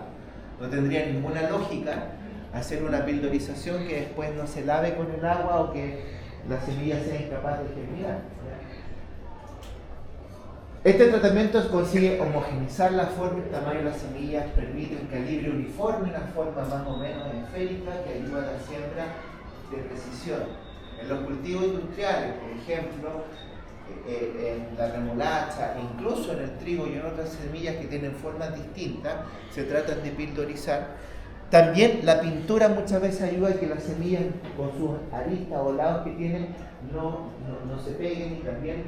No tendría ninguna lógica hacer una pildorización que después no se lave con el agua o que la semilla sea incapaz de germinar. Este tratamiento consigue homogeneizar la forma y el tamaño de las semillas, permite un calibre uniforme, una forma más o menos esférica que ayuda a la siembra de precisión. En los cultivos industriales, por ejemplo, en la remolacha, incluso en el trigo y en otras semillas que tienen formas distintas, se tratan de pildorizar. También la pintura muchas veces ayuda a que las semillas con sus aristas o lados que tienen no se peguen, y también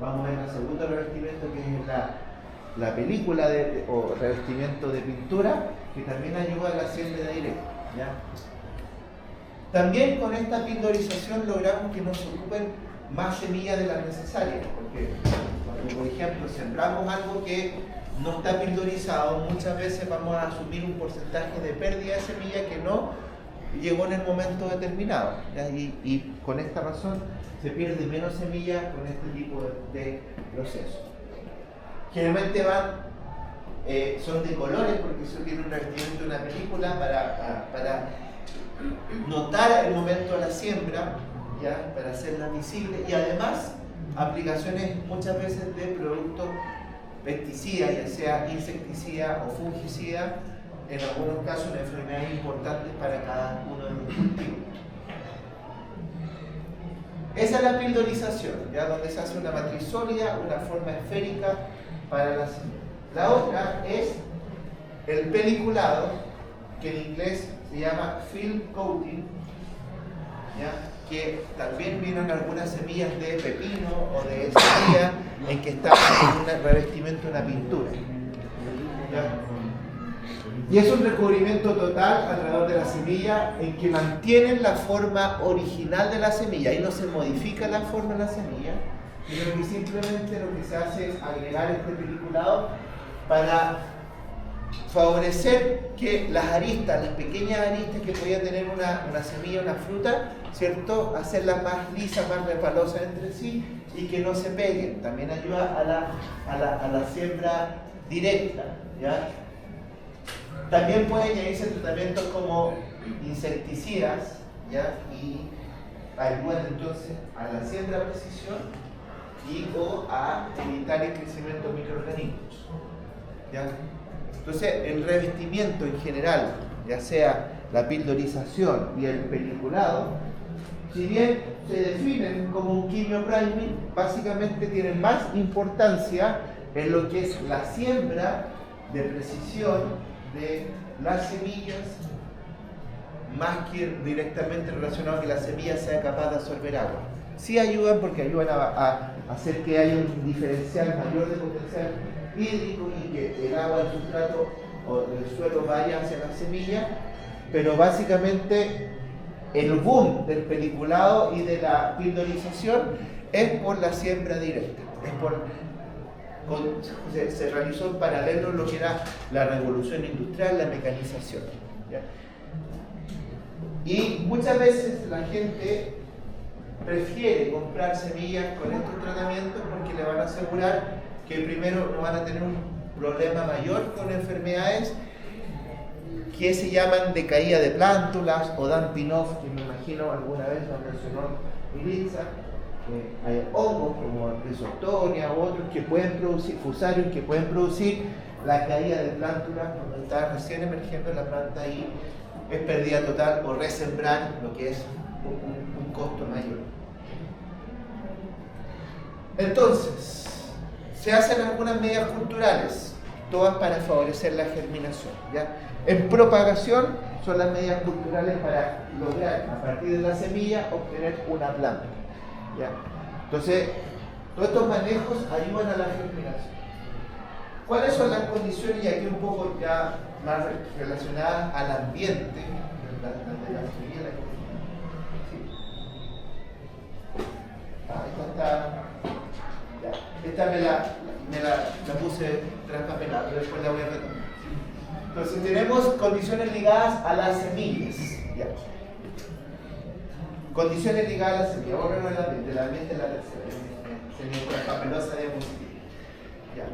vamos a ver el segundo revestimiento, que es la película o revestimiento de pintura, que también ayuda a la siembra directa, ¿ya? También con esta pildorización logramos que no se ocupen más semillas de las necesarias, porque cuando por ejemplo sembramos algo que no está pildorizado, muchas veces vamos a asumir un porcentaje de pérdida de semilla que no llegó en el momento determinado, ¿ya? Y con esta razón se pierde menos semillas con este tipo de procesos. Generalmente son de colores, porque eso tiene un revestimiento de una película para notar el momento de la siembra, ¿ya? Para hacerla visible, y además aplicaciones muchas veces de productos pesticidas, ya sea insecticida o fungicida, en algunos casos de enfermedades importantes para cada uno de los cultivos. Esa es la pildorización, ¿ya? Donde se hace una matriz sólida, una forma esférica para la semilla. La otra es el peliculado, que en inglés se llama film coating, ¿ya? Que también vienen algunas semillas de pepino o de semilla en que está en un revestimiento, una pintura, ¿ya? Y es un recubrimiento total alrededor de la semilla en que mantienen la forma original de la semilla. Ahí no se modifica la forma de la semilla, sino que simplemente lo que se hace es agregar este peliculado para favorecer que las aristas, las pequeñas aristas que podía tener una semilla, una fruta, ¿cierto? Hacerlas más lisas, más resbalosas entre sí y que no se peguen. También ayuda a la siembra directa, ¿ya? También pueden añadirse tratamientos como insecticidas, ¿ya? Y ayudan entonces a la siembra a precisión y o a evitar el crecimiento de microorganismos, ¿ya? Entonces, el revestimiento en general, ya sea la pildorización y el peliculado, si bien se definen como un quimiopriming, básicamente tienen más importancia en lo que es la siembra de precisión de las semillas, más que directamente relacionado a que la semilla sea capaz de absorber agua. Sí ayudan porque ayudan a hacer que haya un diferencial mayor de potencial hídrico y que el agua del sustrato o del suelo vaya hacia la semilla, pero básicamente el boom del peliculado y de la pildorización es por la siembra directa, se realizó en paralelo lo que era la revolución industrial, la mecanización, ¿ya? Y muchas veces la gente prefiere comprar semillas con estos tratamientos porque le van a asegurar que primero no van a tener un problema mayor con enfermedades que se llaman de caída de plántulas o dumping off, que me imagino alguna vez lo mencionó Militza. Hay hongos como Rhizoctonia u otros que pueden producir, fusarium, que pueden producir la caída de plántulas cuando está recién emergiendo la planta y es pérdida total o resembrar, lo que es un costo mayor. Entonces, se hacen algunas medidas culturales, todas para favorecer la germinación, ¿ya? En propagación son las medidas culturales para lograr a partir de la semilla obtener una planta, ¿ya? Entonces, todos estos manejos ayudan a la germinación. ¿Cuáles son las condiciones? Y aquí un poco ya más relacionadas al ambiente de la semilla. Esta está... Ya. Esta me la puse traspapelada, pero después la voy a retomar. Entonces tenemos condiciones ligadas a las semillas. Ya. Condiciones ligadas a las semillas. Ahora no el ambiente es la tercera. Se me traspapelosa diapositiva. Ya.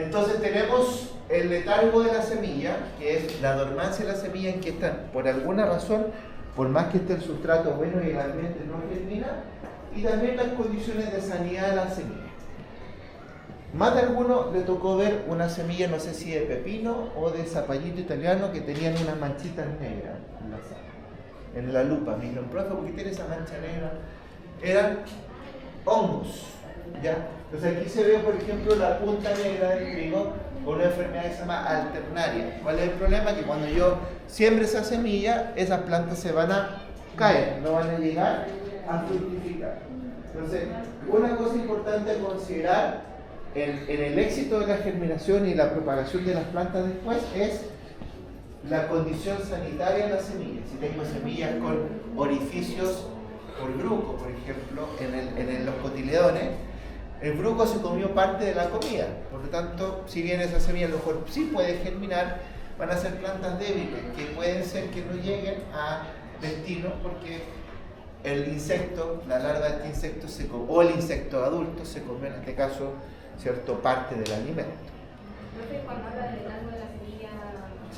Entonces tenemos el letargo de la semilla, que es la dormancia de la semilla en que están, por alguna razón, por más que esté el sustrato bueno y el ambiente no germina, y también las condiciones de sanidad de la semilla. Más de alguno le tocó ver una semilla, no sé si de pepino o de zapallito italiano, que tenían unas manchitas negras en la lupa. Me dijeron, profe, ¿por qué tiene esa mancha negra? Eran hongos, ¿ya? Entonces aquí se ve, por ejemplo, la punta negra del trigo con una enfermedad que se llama alternaria. ¿Cuál es el problema? Que cuando yo siembre esa semilla, esas plantas se van a caer, no van a llegar a fructificar. Entonces, una cosa importante a considerar en el éxito de la germinación y la propagación de las plantas después es la condición sanitaria de las semillas. Si tengo semillas con orificios por bruco, por ejemplo, en los cotiledones, el bruco se comió parte de la comida. Por lo tanto, si bien esa semilla a lo mejor sí puede germinar, van a ser plantas débiles que pueden ser que no lleguen a destino porque el insecto, la larva de este insecto o el insecto adulto se comió en este caso, ¿cierto?, parte del alimento. Profe, cuando habla del letargo de la semilla...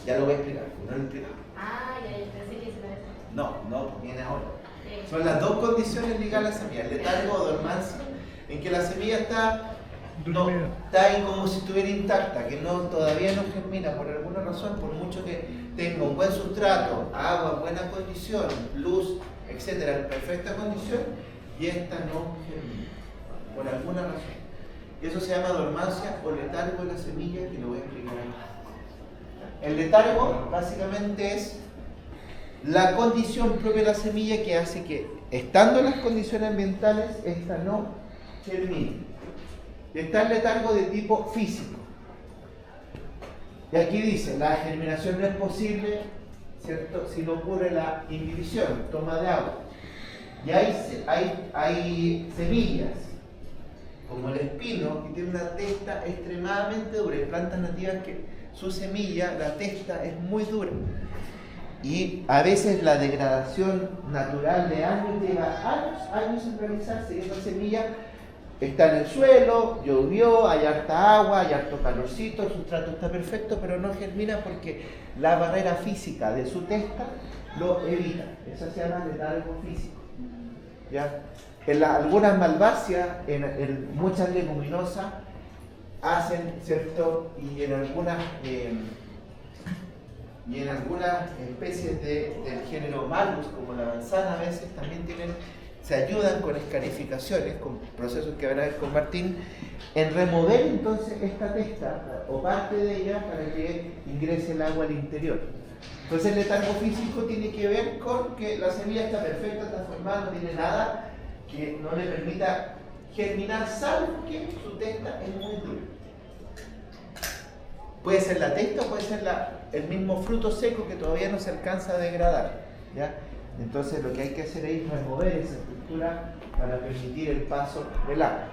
Ya lo voy a explicar, no lo he explicado. Ah, ya, pensé que se lo había... No, viene ahora. Son las dos condiciones ligadas a la semilla, el letargo o dormancia, en que la semilla está ahí como si estuviera intacta, que todavía no germina por alguna razón, por mucho que tenga un buen sustrato, agua, buena condición, luz, etcétera, en perfecta condición, y esta no germina, por alguna razón. Y eso se llama dormancia o letargo de la semilla, que lo voy a explicar ahí. El letargo básicamente es la condición propia de la semilla que hace que, estando en las condiciones ambientales, esta no germine. Está el letargo de tipo físico. Y aquí dice, la germinación no es posible, ¿cierto?, si no ocurre la inhibición, toma de agua. Y hay semillas, como el espino, que tiene una testa extremadamente dura. Hay plantas nativas que su semilla, la testa, es muy dura. Y a veces la degradación natural de años lleva años en realizarse, y esa semilla está en el suelo, llovió, hay harta agua, hay harto calorcito, el sustrato está perfecto, pero no germina porque la barrera física de su testa lo evita. Esa se llama letargo físico. ¿Ya? Algunas malváceas, en muchas leguminosas, hacen, ¿cierto? Y en algunas especies del género Malus, como la manzana, a veces también se ayudan con escarificaciones, con procesos que van a ver con Martín, en remover entonces esta testa o parte de ella para que ingrese el agua al interior. Entonces el letargo físico tiene que ver con que la semilla está perfecta, está formada, no tiene nada que no le permita germinar, salvo que su testa es muy dura. Puede ser la testa o puede ser el mismo fruto seco que todavía no se alcanza a degradar, ¿ya? Entonces lo que hay que hacer es remover esa estructura para permitir el paso del agua.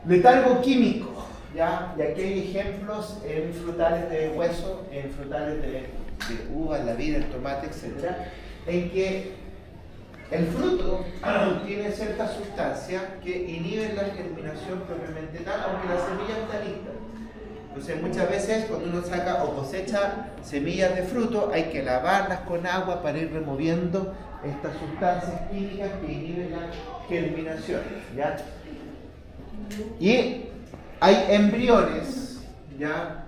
Letargo químico, ¿ya? Y aquí hay ejemplos en frutales de hueso, en frutales de uva, la vid, el tomate, etc., en que el fruto tiene cierta sustancia que inhibe la germinación propiamente tal, aunque la semilla está lista. Entonces muchas veces cuando uno saca o cosecha semillas de fruto hay que lavarlas con agua para ir removiendo estas sustancias químicas que inhiben la germinación, ¿ya? Y hay embriones, ¿ya?,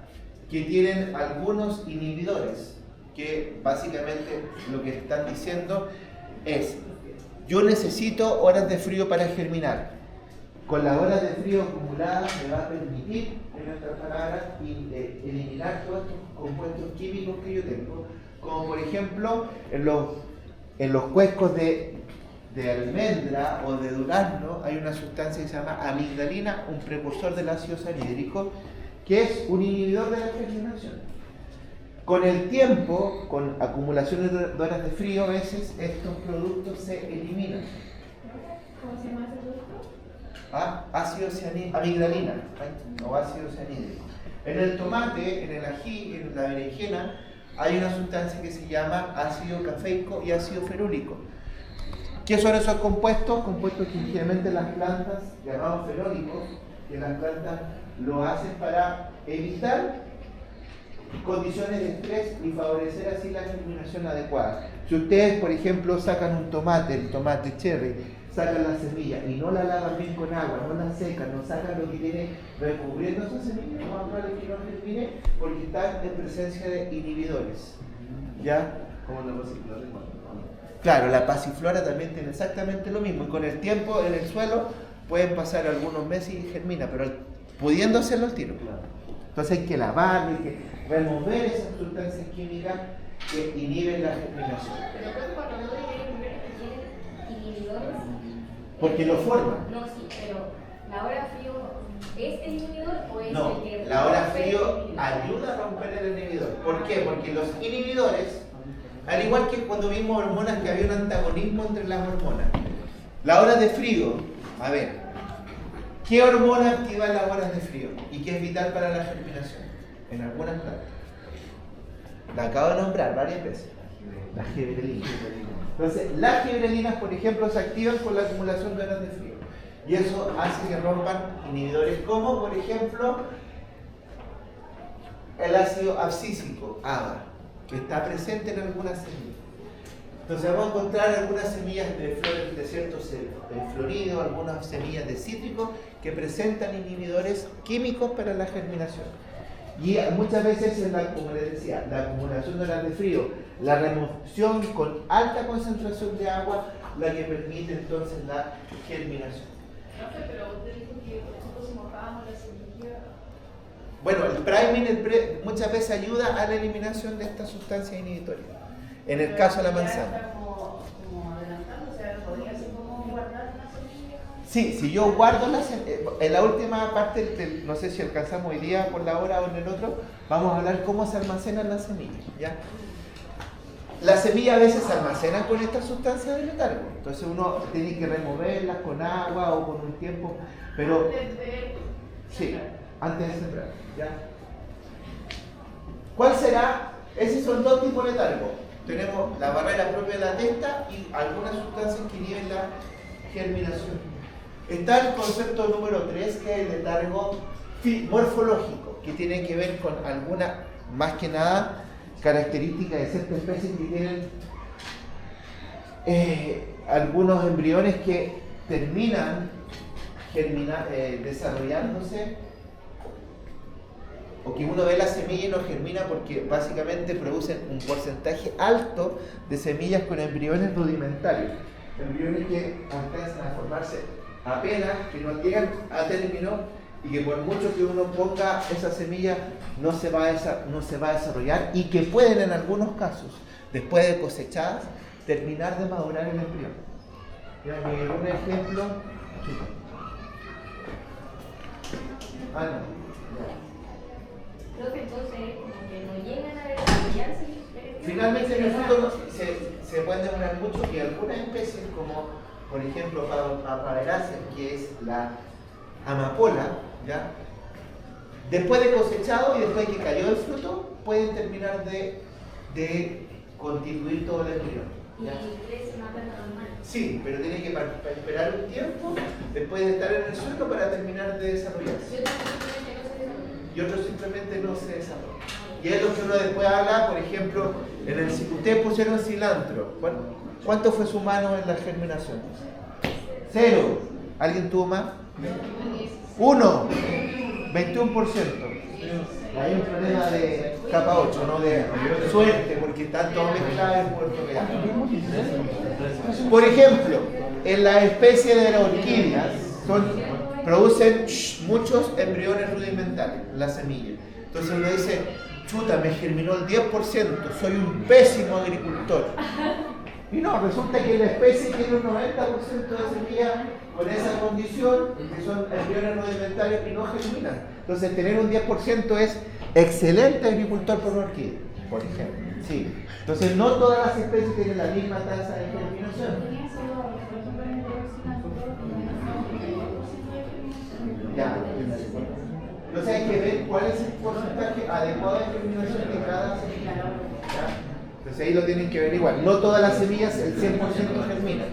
que tienen algunos inhibidores, que básicamente lo que están diciendo es: yo necesito horas de frío para germinar. Con las horas de frío acumuladas me va a permitir, en otras palabras, eliminar todos estos compuestos químicos que yo tengo, como por ejemplo en los cuescos de almendra o de durazno hay una sustancia que se llama amigdalina, un precursor del ácido salicílico, que es un inhibidor de la germinación. Con el tiempo, con acumulaciones de horas de frío, a veces estos productos se eliminan. ¿Cómo se llama ese producto? Ácido amigdalina o ácido cianhídrico. En el tomate, en el ají, en la berenjena, hay una sustancia que se llama ácido cafeico y ácido ferúlico. ¿Qué son esos compuestos? Compuestos que generalmente las plantas, llamados fenólicos, que las plantas lo hacen para evitar condiciones de estrés y favorecer así la germinación adecuada. Si ustedes, por ejemplo, sacan un tomate, el tomate cherry, sacan la semilla y no la lavan bien con agua, no la secan, no sacan lo que tiene recubriendo esa semilla, lo más probable es que no germine porque están en presencia de inhibidores. ¿Ya? Como la pasiflora. Claro, la pasiflora también tiene exactamente lo mismo, y con el tiempo en el suelo pueden pasar algunos meses y germina, pero pudiendo hacerlo al tiro. Entonces hay que lavarlo, hay que remover esas sustancias químicas que inhiben la germinación. Pero creo que cuando uno tiene inhibidores. Porque lo forman. No, sí, pero la hora frío ¿es el inhibidor o es No, el que la hora rompe el frío inhibidor? ayuda a romper el inhibidor. ¿Por qué? Porque los inhibidores, al igual que cuando vimos hormonas que había un antagonismo entre las hormonas, la hora de frío, a ver, ¿qué hormona activa las horas de frío y qué es vital para la germinación? En algunas plantas. La acabo de nombrar varias veces. La giberelina. Entonces, las giberelinas, por ejemplo, se activan con la acumulación de horas de frío. Y eso hace que rompan inhibidores como, por ejemplo, el ácido abscísico, AGA, que está presente en algunas semillas. Entonces vamos a encontrar algunas semillas de flores del desierto florido, algunas semillas de cítricos que presentan inhibidores químicos para la germinación. Y muchas veces es como les decía, la acumulación de horas de frío, la remoción con alta concentración de agua, la que permite entonces la germinación. Pero usted dijo que nosotros si mojábamos la semilla. Bueno, el priming muchas veces ayuda a la eliminación de estas sustancias inhibitorias. En el caso de la manzana. Está como adelantando, o sea, podría ser como guardar una semilla. Sí, si yo guardo la semilla, eso, en la última parte, no sé si alcanzamos hoy día por la hora o en el otro, vamos a hablar cómo se almacenan las semillas, ¿ya? Las semillas a veces se almacenan con estas sustancias de letargo, entonces uno tiene que removerlas con agua o con un tiempo, pero sí, antes de sembrar, ¿ya? ¿Cuál será? Esos son dos tipos de letargo. Tenemos la barrera propia de la testa y algunas sustancias que inhiben la germinación. Está el concepto número 3, que es el letargo morfológico, que tiene que ver con alguna, más que nada, características de ciertas especies que tienen algunos embriones que terminan desarrollándose, o que uno ve la semilla y no germina porque básicamente producen un porcentaje alto de semillas con embriones rudimentarios, embriones que alcanzan a formarse apenas, que no llegan a término y que por mucho que uno ponga esa semilla no se va a desarrollar, y que pueden en algunos casos, después de cosechadas, terminar de madurar el embrión. Un ejemplo. No. Profe, entonces, como que no llegan a desarrollarse. Finalmente en el fruto se pueden demorar mucho, y algunas especies como por ejemplo Papaveracea, que es la amapola, ¿ya? Después de cosechado y después que cayó el fruto, pueden terminar de constituir todo el embrión. ¿Y crece una planta normal? Sí, pero tiene que esperar un tiempo después de estar en el suelo para terminar de desarrollarse. Y otros simplemente no se desarrollan. Y es lo que uno después habla, por ejemplo, ustedes pusieron cilantro. ¿Cuánto fue su mano en la germinación? 0. ¿Alguien tuvo más? 1. 21%. Hay un problema de capa 8, no de suerte, porque están todos mezclados en Puerto Real. Por ejemplo, en la especie de las orquídeas producen muchos embriones rudimentarios, la semilla. Entonces uno dice, chuta, me germinó el 10%, soy un pésimo agricultor. Y no, resulta que la especie tiene un 90% de semillas con esa condición, que son embriones rudimentarios y no germinan. Entonces tener un 10% es excelente agricultor por una orquídea, por ejemplo. Sí. Entonces no todas las especies tienen la misma tasa de germinación. Ya. Entonces hay que ver cuál es el porcentaje adecuado de germinación de cada semilla. ¿Ya? Entonces ahí lo tienen que ver igual. No todas las semillas el 100% germinan.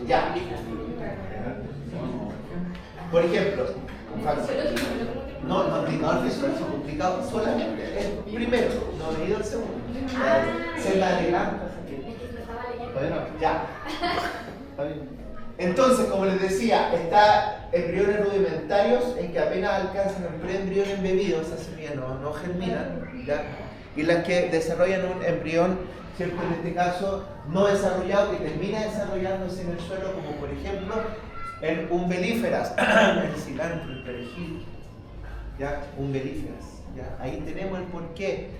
Ya. Por ejemplo, no, indicador fisiológico, indicado solamente el primero, no leído el segundo. Se la adelanta. Ya. Entonces, como les decía, está embriones rudimentarios en que apenas alcanzan el preembrión embebido, esas semillas no germinan, ¿ya? Y las que desarrollan un embrión, ¿cierto? En este caso, no desarrollado, que termina desarrollándose en el suelo, como por ejemplo en umbelíferas, el cilantro, el perejil, ¿ya? Umbelíferas, ¿ya? Ahí tenemos el por qué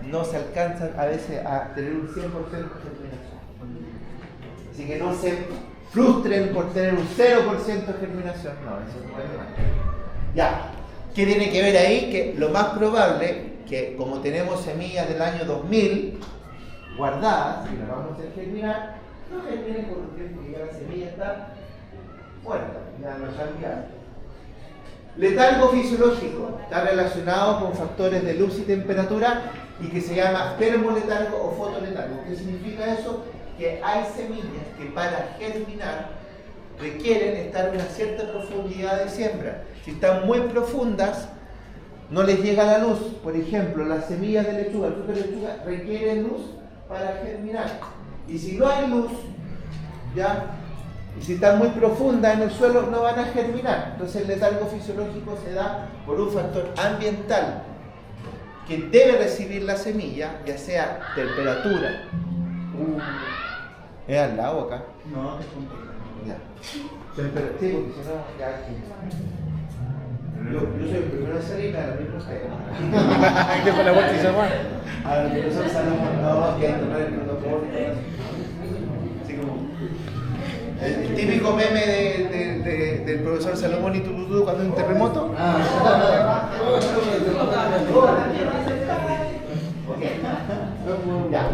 no se alcanzan a veces a tener un 100% de germinación. Así que no se frustren por tener un 0% de germinación. No, eso no puede ser. Ya, ¿qué tiene que ver ahí? Que lo más probable, que como tenemos semillas del año 2000 guardadas, y las vamos a hacer germinar, no germinen por un tiempo que ya la semilla está muerta, ya no se ha enviado. Letargo fisiológico está relacionado con factores de luz y temperatura y que se llama termoletargo o fotoletargo. ¿Qué significa eso? Que hay semillas que para germinar requieren estar a una cierta profundidad de siembra. Si están muy profundas, no les llega la luz. Por ejemplo, las semillas de lechuga, el fruto de lechuga, requieren luz para germinar. Y si no hay luz, ¿ya? Y si están muy profundas en el suelo, no van a germinar. Entonces el letargo fisiológico se da por un factor ambiental que debe recibir la semilla, ya sea temperatura. ¿Es al lado acá? No, es un Ya. Temperatura, sí, porque si no, ya. Yo soy el primero en salir, me da lo mismo usted. ¿Qué fue la vuelta y se va? A los profesores salimos, no, que hay que tomar el protocolo. típico meme del profesor Salomón y Turutú cuando hay un terremoto. Ya.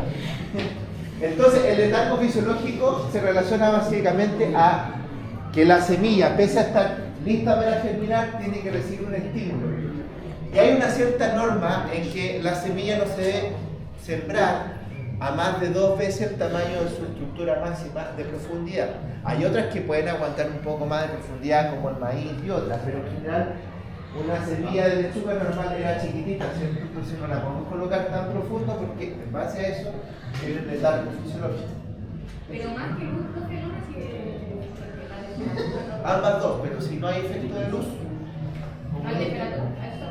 Entonces, el letargo fisiológico se relaciona básicamente a que la semilla, pese a estar lista para germinar, tiene que recibir un estímulo. Y hay una cierta norma en que la semilla no se debe sembrar a más de 2 veces el tamaño de su estructura máxima de profundidad. Hay otras que pueden aguantar un poco más de profundidad, como el maíz y otras, pero en general una semilla de lechuga normal era chiquitita, ¿cierto? Entonces no la podemos colocar tan profundo porque en base a eso es el letargo fisiológico. Pero más que luz, no que luz, Ambas dos, pero si no hay efecto de luz. hay temperatura, a eso.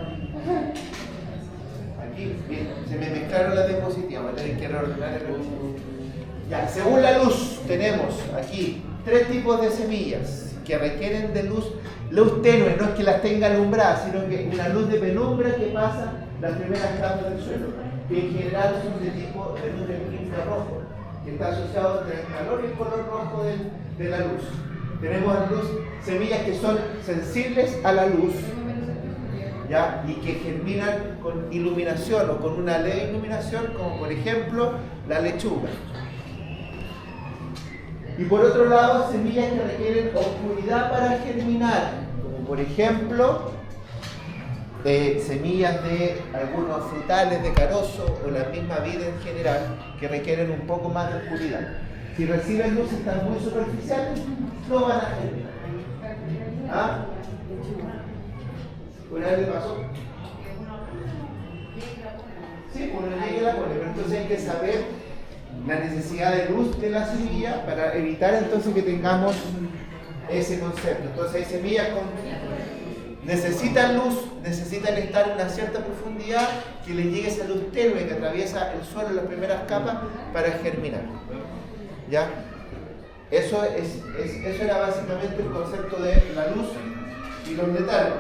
Aquí, bien, se me mezclaron las diapositivas, voy a tener que reordenar el luz. Ya, según la luz, tenemos aquí 3 tipos de semillas que requieren de luz tenue, no es que las tenga alumbradas, sino que una luz de penumbra que pasa las primeras capas del suelo, que en general son de tipo de luz del infrarrojo, que está asociado entre el calor y el color rojo de la luz. Tenemos semillas que son sensibles a la luz, ¿ya? Y que germinan con iluminación o con una leve iluminación, como por ejemplo la lechuga. Y por otro lado, semillas que requieren oscuridad para germinar, como por ejemplo semillas de algunos frutales de carozo o la misma vida en general, que requieren un poco más de oscuridad. Si reciben luces tan muy superficiales, no van a germinar. ¿Ah? ¿Una vez le pasó? Sí, uno llega y la pone, pero entonces hay que saber la necesidad de luz de la semilla para evitar entonces que tengamos ese concepto. Entonces hay semillas necesitan luz, necesitan estar en una cierta profundidad, que les llegue esa luz tenue que atraviesa el suelo en las primeras capas para germinar. ¿Ya? Eso era básicamente el concepto de la luz y los letargos.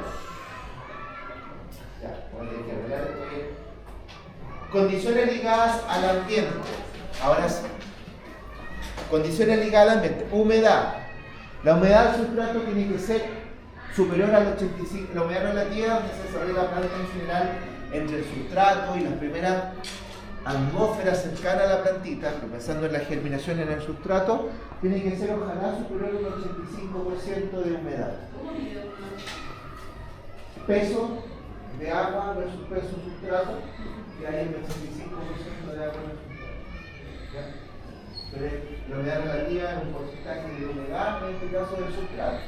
Ya, voy a tener que arreglar esto bien. Condiciones ligadas al ambiente. Ahora sí. Condiciones ligadas al ambiente. Humedad. La humedad del sustrato tiene que ser superior al 85%. La humedad relativa, donde se desarrolla la planta en general, entre el sustrato y las primeras atmósferas cercanas a la plantita, pensando en la germinación en el sustrato, tiene que ser ojalá superior al 85% de humedad. Peso de agua versus peso sustrato, que hay un 85% de agua en el sustrato. Pero la humedad relativa es un porcentaje de humedad, en este caso del sustrato.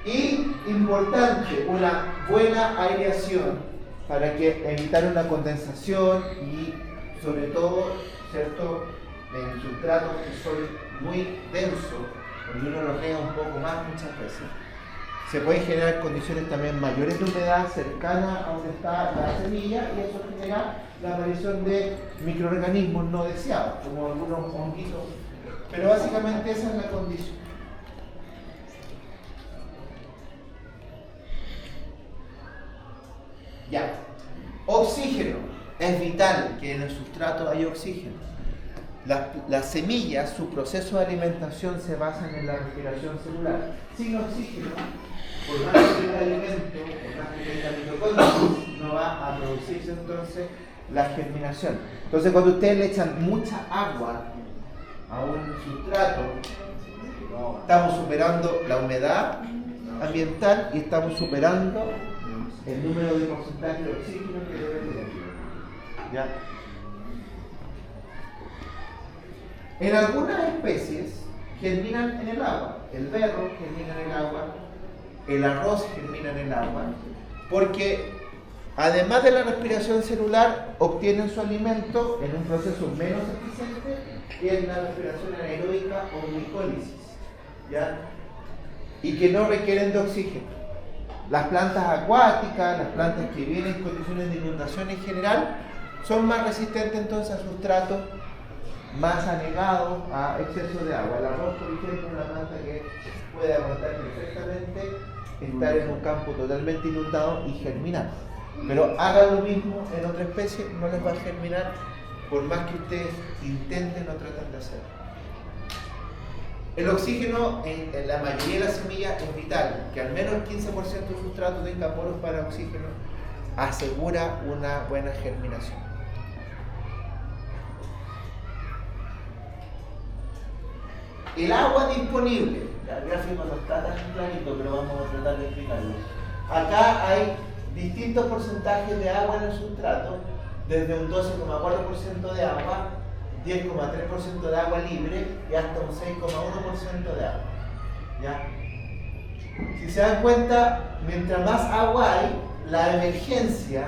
Y importante, una buena aireación para que evitar una condensación y sobre todo, ¿cierto?, en sustratos que son muy densos, donde uno los riega un poco más muchas veces. Se pueden generar condiciones también mayores de humedad cercanas a donde está la semilla y eso genera la aparición de microorganismos no deseados, como algunos honguitos. Pero básicamente esa es la condición. Ya. Oxígeno. Es vital que en el sustrato haya oxígeno. Las semillas, su proceso de alimentación se basa en la respiración celular. Sin oxígeno, por más que tenga alimento, por más que tenga mitocondrias, no va a producirse entonces la germinación. Entonces, cuando ustedes le echan mucha agua a un sustrato, estamos superando la humedad ambiental y estamos superando el número de porcentaje de oxígeno que debe tener. ¿Ya? En algunas especies germinan en el agua. El berro germina en el agua, el arroz germina en el agua, porque además de la respiración celular, obtienen su alimento en un proceso menos eficiente, que es la respiración anaeróbica o glicólisis, ¿ya? Y que no requieren de oxígeno. Las plantas acuáticas, las plantas que viven en condiciones de inundación en general, son más resistentes entonces a sustratos más anegados a exceso de agua. El arroz, por ejemplo, es una planta que puede aguantar perfectamente estar en un campo totalmente inundado y germinar. Pero hagan lo mismo en otra especie, no les va a germinar por más que ustedes intenten o traten de hacerlo. El oxígeno en la mayoría de las semillas es vital, que al menos el 15% del sustrato tenga poros para oxígeno asegura una buena germinación. El agua disponible, el gráfico no está tan clarito, pero vamos a tratar de explicarlo. Acá hay distintos porcentajes de agua en el sustrato, desde un 12,4% de agua, 10,3% de agua libre y hasta un 6,1% de agua. ¿Ya? Si se dan cuenta, mientras más agua hay, la emergencia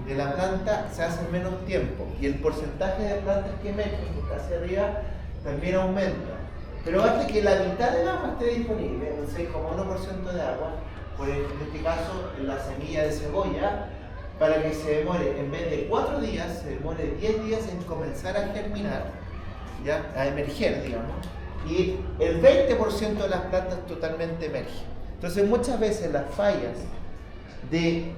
de la planta se hace en menos tiempo y el porcentaje de plantas que emergen, que está hacia arriba, también aumenta. Pero basta que la mitad del agua esté disponible, un 6,1% de agua, por en este caso en la semilla de cebolla, para que se demore, en vez de 4 días, se demore 10 días en comenzar a germinar, ¿ya? A emerger, digamos, y el 20% de las plantas totalmente emergen. Entonces muchas veces las fallas de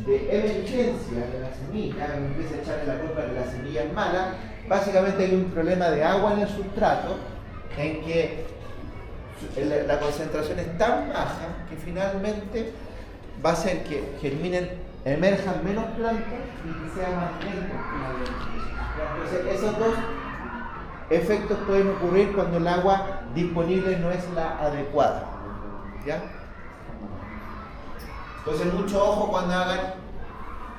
emergencia de la semilla, uno empieza a echarle la culpa de que la semilla es mala, básicamente hay un problema de agua en el sustrato, en que la concentración es tan baja que finalmente va a hacer que emerjan menos plantas y que sea más lento. Entonces esos dos efectos pueden ocurrir cuando el agua disponible no es la adecuada. ¿Ya? Entonces mucho ojo cuando hagan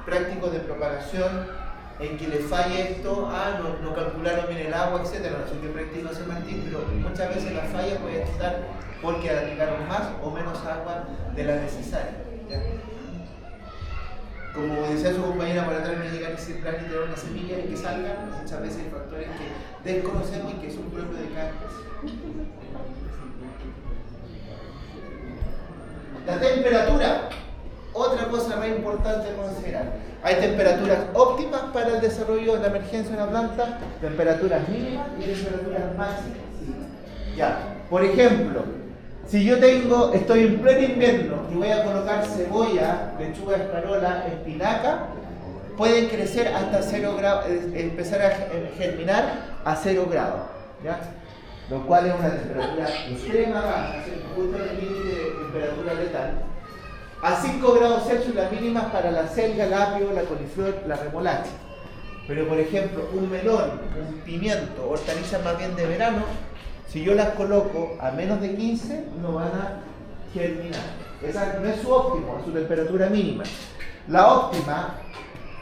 prácticos de propagación en que le falle esto, no calcularon bien el agua, etc. No sé qué práctico hace Martín, pero muchas veces la falla puede estar porque aplicaron más o menos agua de la necesaria. ¿Ya? Como decía su compañera, para tratar de llegar a ese plan y tener una semilla y que salga, muchas veces hay factores que desconocemos y que son propios de cada especie. La temperatura, otra cosa muy importante a considerar. Hay temperaturas óptimas para el desarrollo de la emergencia de una planta, temperaturas mínimas y temperaturas máximas. Ya, por ejemplo, si yo estoy en pleno invierno y voy a colocar cebolla, lechuga, escarola, espinaca, pueden crecer hasta 0 grados, empezar a germinar a 0 grados, ¿ya? Lo cual es una temperatura extrema baja, justo en el límite de temperatura letal. A 5 grados Celsius las mínimas para la selga, el apio, la coliflor, la remolacha. Pero por ejemplo, un melón, un pimiento, hortalizas más bien de verano, si yo las coloco a menos de 15, no van a germinar. Esa no es su óptimo, es su temperatura mínima. La óptima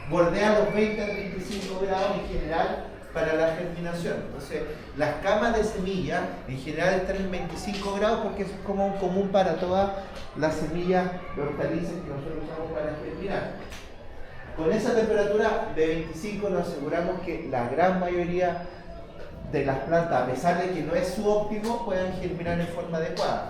bordea los 20 a 35 grados en general para la germinación. Entonces, las camas de semilla en general están en 25 grados porque eso es como común para todas las semillas de hortalizas que nosotros usamos para germinar. Con esa temperatura de 25 nos aseguramos que la gran mayoría de las plantas, a pesar de que no es su óptimo, puedan germinar en forma adecuada.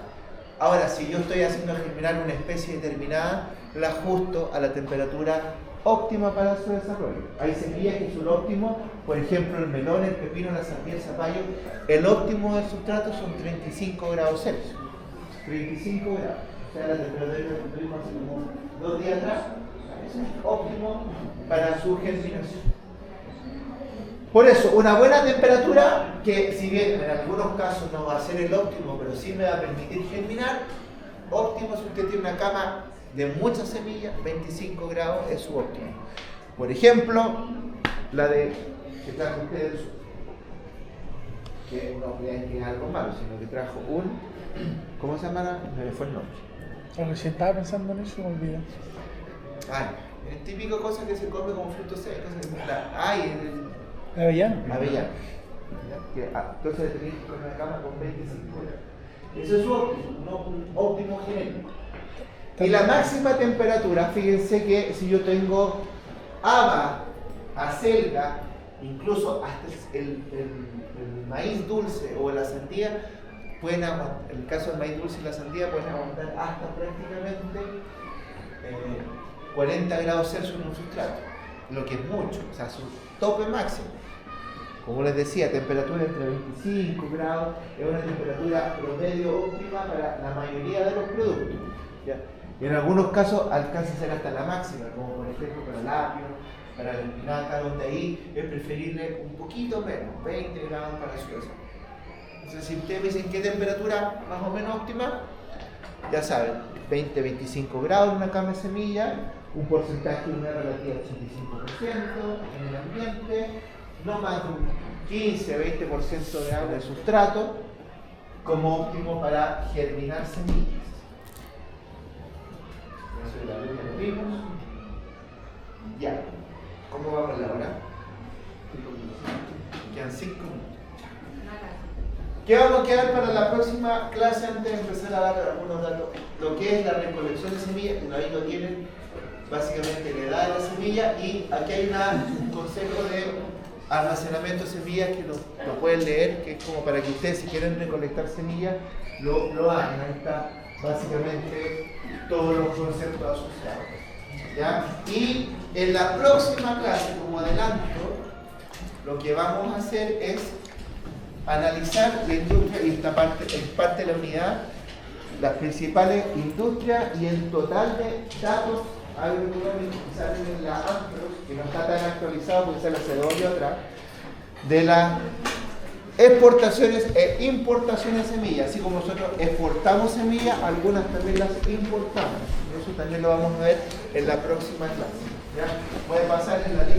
Ahora, si yo estoy haciendo germinar una especie determinada, la ajusto a la temperatura óptima para su desarrollo. Hay semillas que son óptimo, por ejemplo el melón, el pepino, la sandía, el zapallo, el óptimo del sustrato son 35 grados Celsius. 35 grados. O sea, la temperatura que tuvimos hace como 2 días atrás, es óptimo para su germinación. Por eso, una buena temperatura, que si bien en algunos casos no va a ser el óptimo, pero sí me va a permitir germinar, óptimo si usted tiene una cama de muchas semillas, 25 grados es su óptimo. Por ejemplo, la que trajo usted del sur, que no crean que es algo malo, sino que trajo ¿cómo se llama? Me fue el nombre. Recién estaba pensando en eso y me olvidé. El típico cosa que se come como frutos secos, Avellana. Avellana. Entonces tenéis una cama con 25 grados. Eso es su óptimo, un óptimo genérico. Y la máxima temperatura, fíjense que si yo tengo haba, acelga, incluso hasta el maíz dulce o la sandía, pueden aguantar, en el caso del maíz dulce y la sandía pueden aguantar hasta prácticamente 40 grados Celsius en un sustrato, lo que es mucho, o sea, su tope máximo. Como les decía, temperatura entre 25 grados es una temperatura promedio óptima para la mayoría de los productos, ¿ya? Y en algunos casos alcanza a ser hasta la máxima, como por ejemplo para el apio, para la espinaca, donde ahí es preferible un poquito menos, 20 grados para su desarrollo. Entonces, si ustedes me dicen qué temperatura más o menos óptima, ya saben, 20-25 grados en una cama de semilla, un porcentaje de humedad relativa del 85% en el ambiente, no más de un 15-20% de agua de sustrato, como óptimo para germinar semillas. Eso ya lo vimos. Ya. ¿Cómo vamos la hora? Quedan 5 minutos. ¿Qué vamos a quedar para la próxima clase antes de empezar a dar algunos datos? Lo que es la recolección de semillas, ahí lo tienen, básicamente la edad de la semilla, y aquí hay un consejo de almacenamiento de semillas que lo pueden leer, que es como para que ustedes, si quieren recolectar semillas, lo hagan. Ahí está básicamente todos los conceptos asociados. ¿Ya? Y en la próxima clase, como adelanto, lo que vamos a hacer es analizar la industria, y esta parte es parte de la unidad, las principales industrias y el total de datos agroeconómicos que salen en la ANTROS, que no está tan actualizado porque sale hace 2 años atrás, de las exportaciones e importaciones de semillas. Así como nosotros exportamos semillas, algunas también las importamos. Eso también lo vamos a ver en la próxima clase. ¿Ya? Puede pasar en la lista.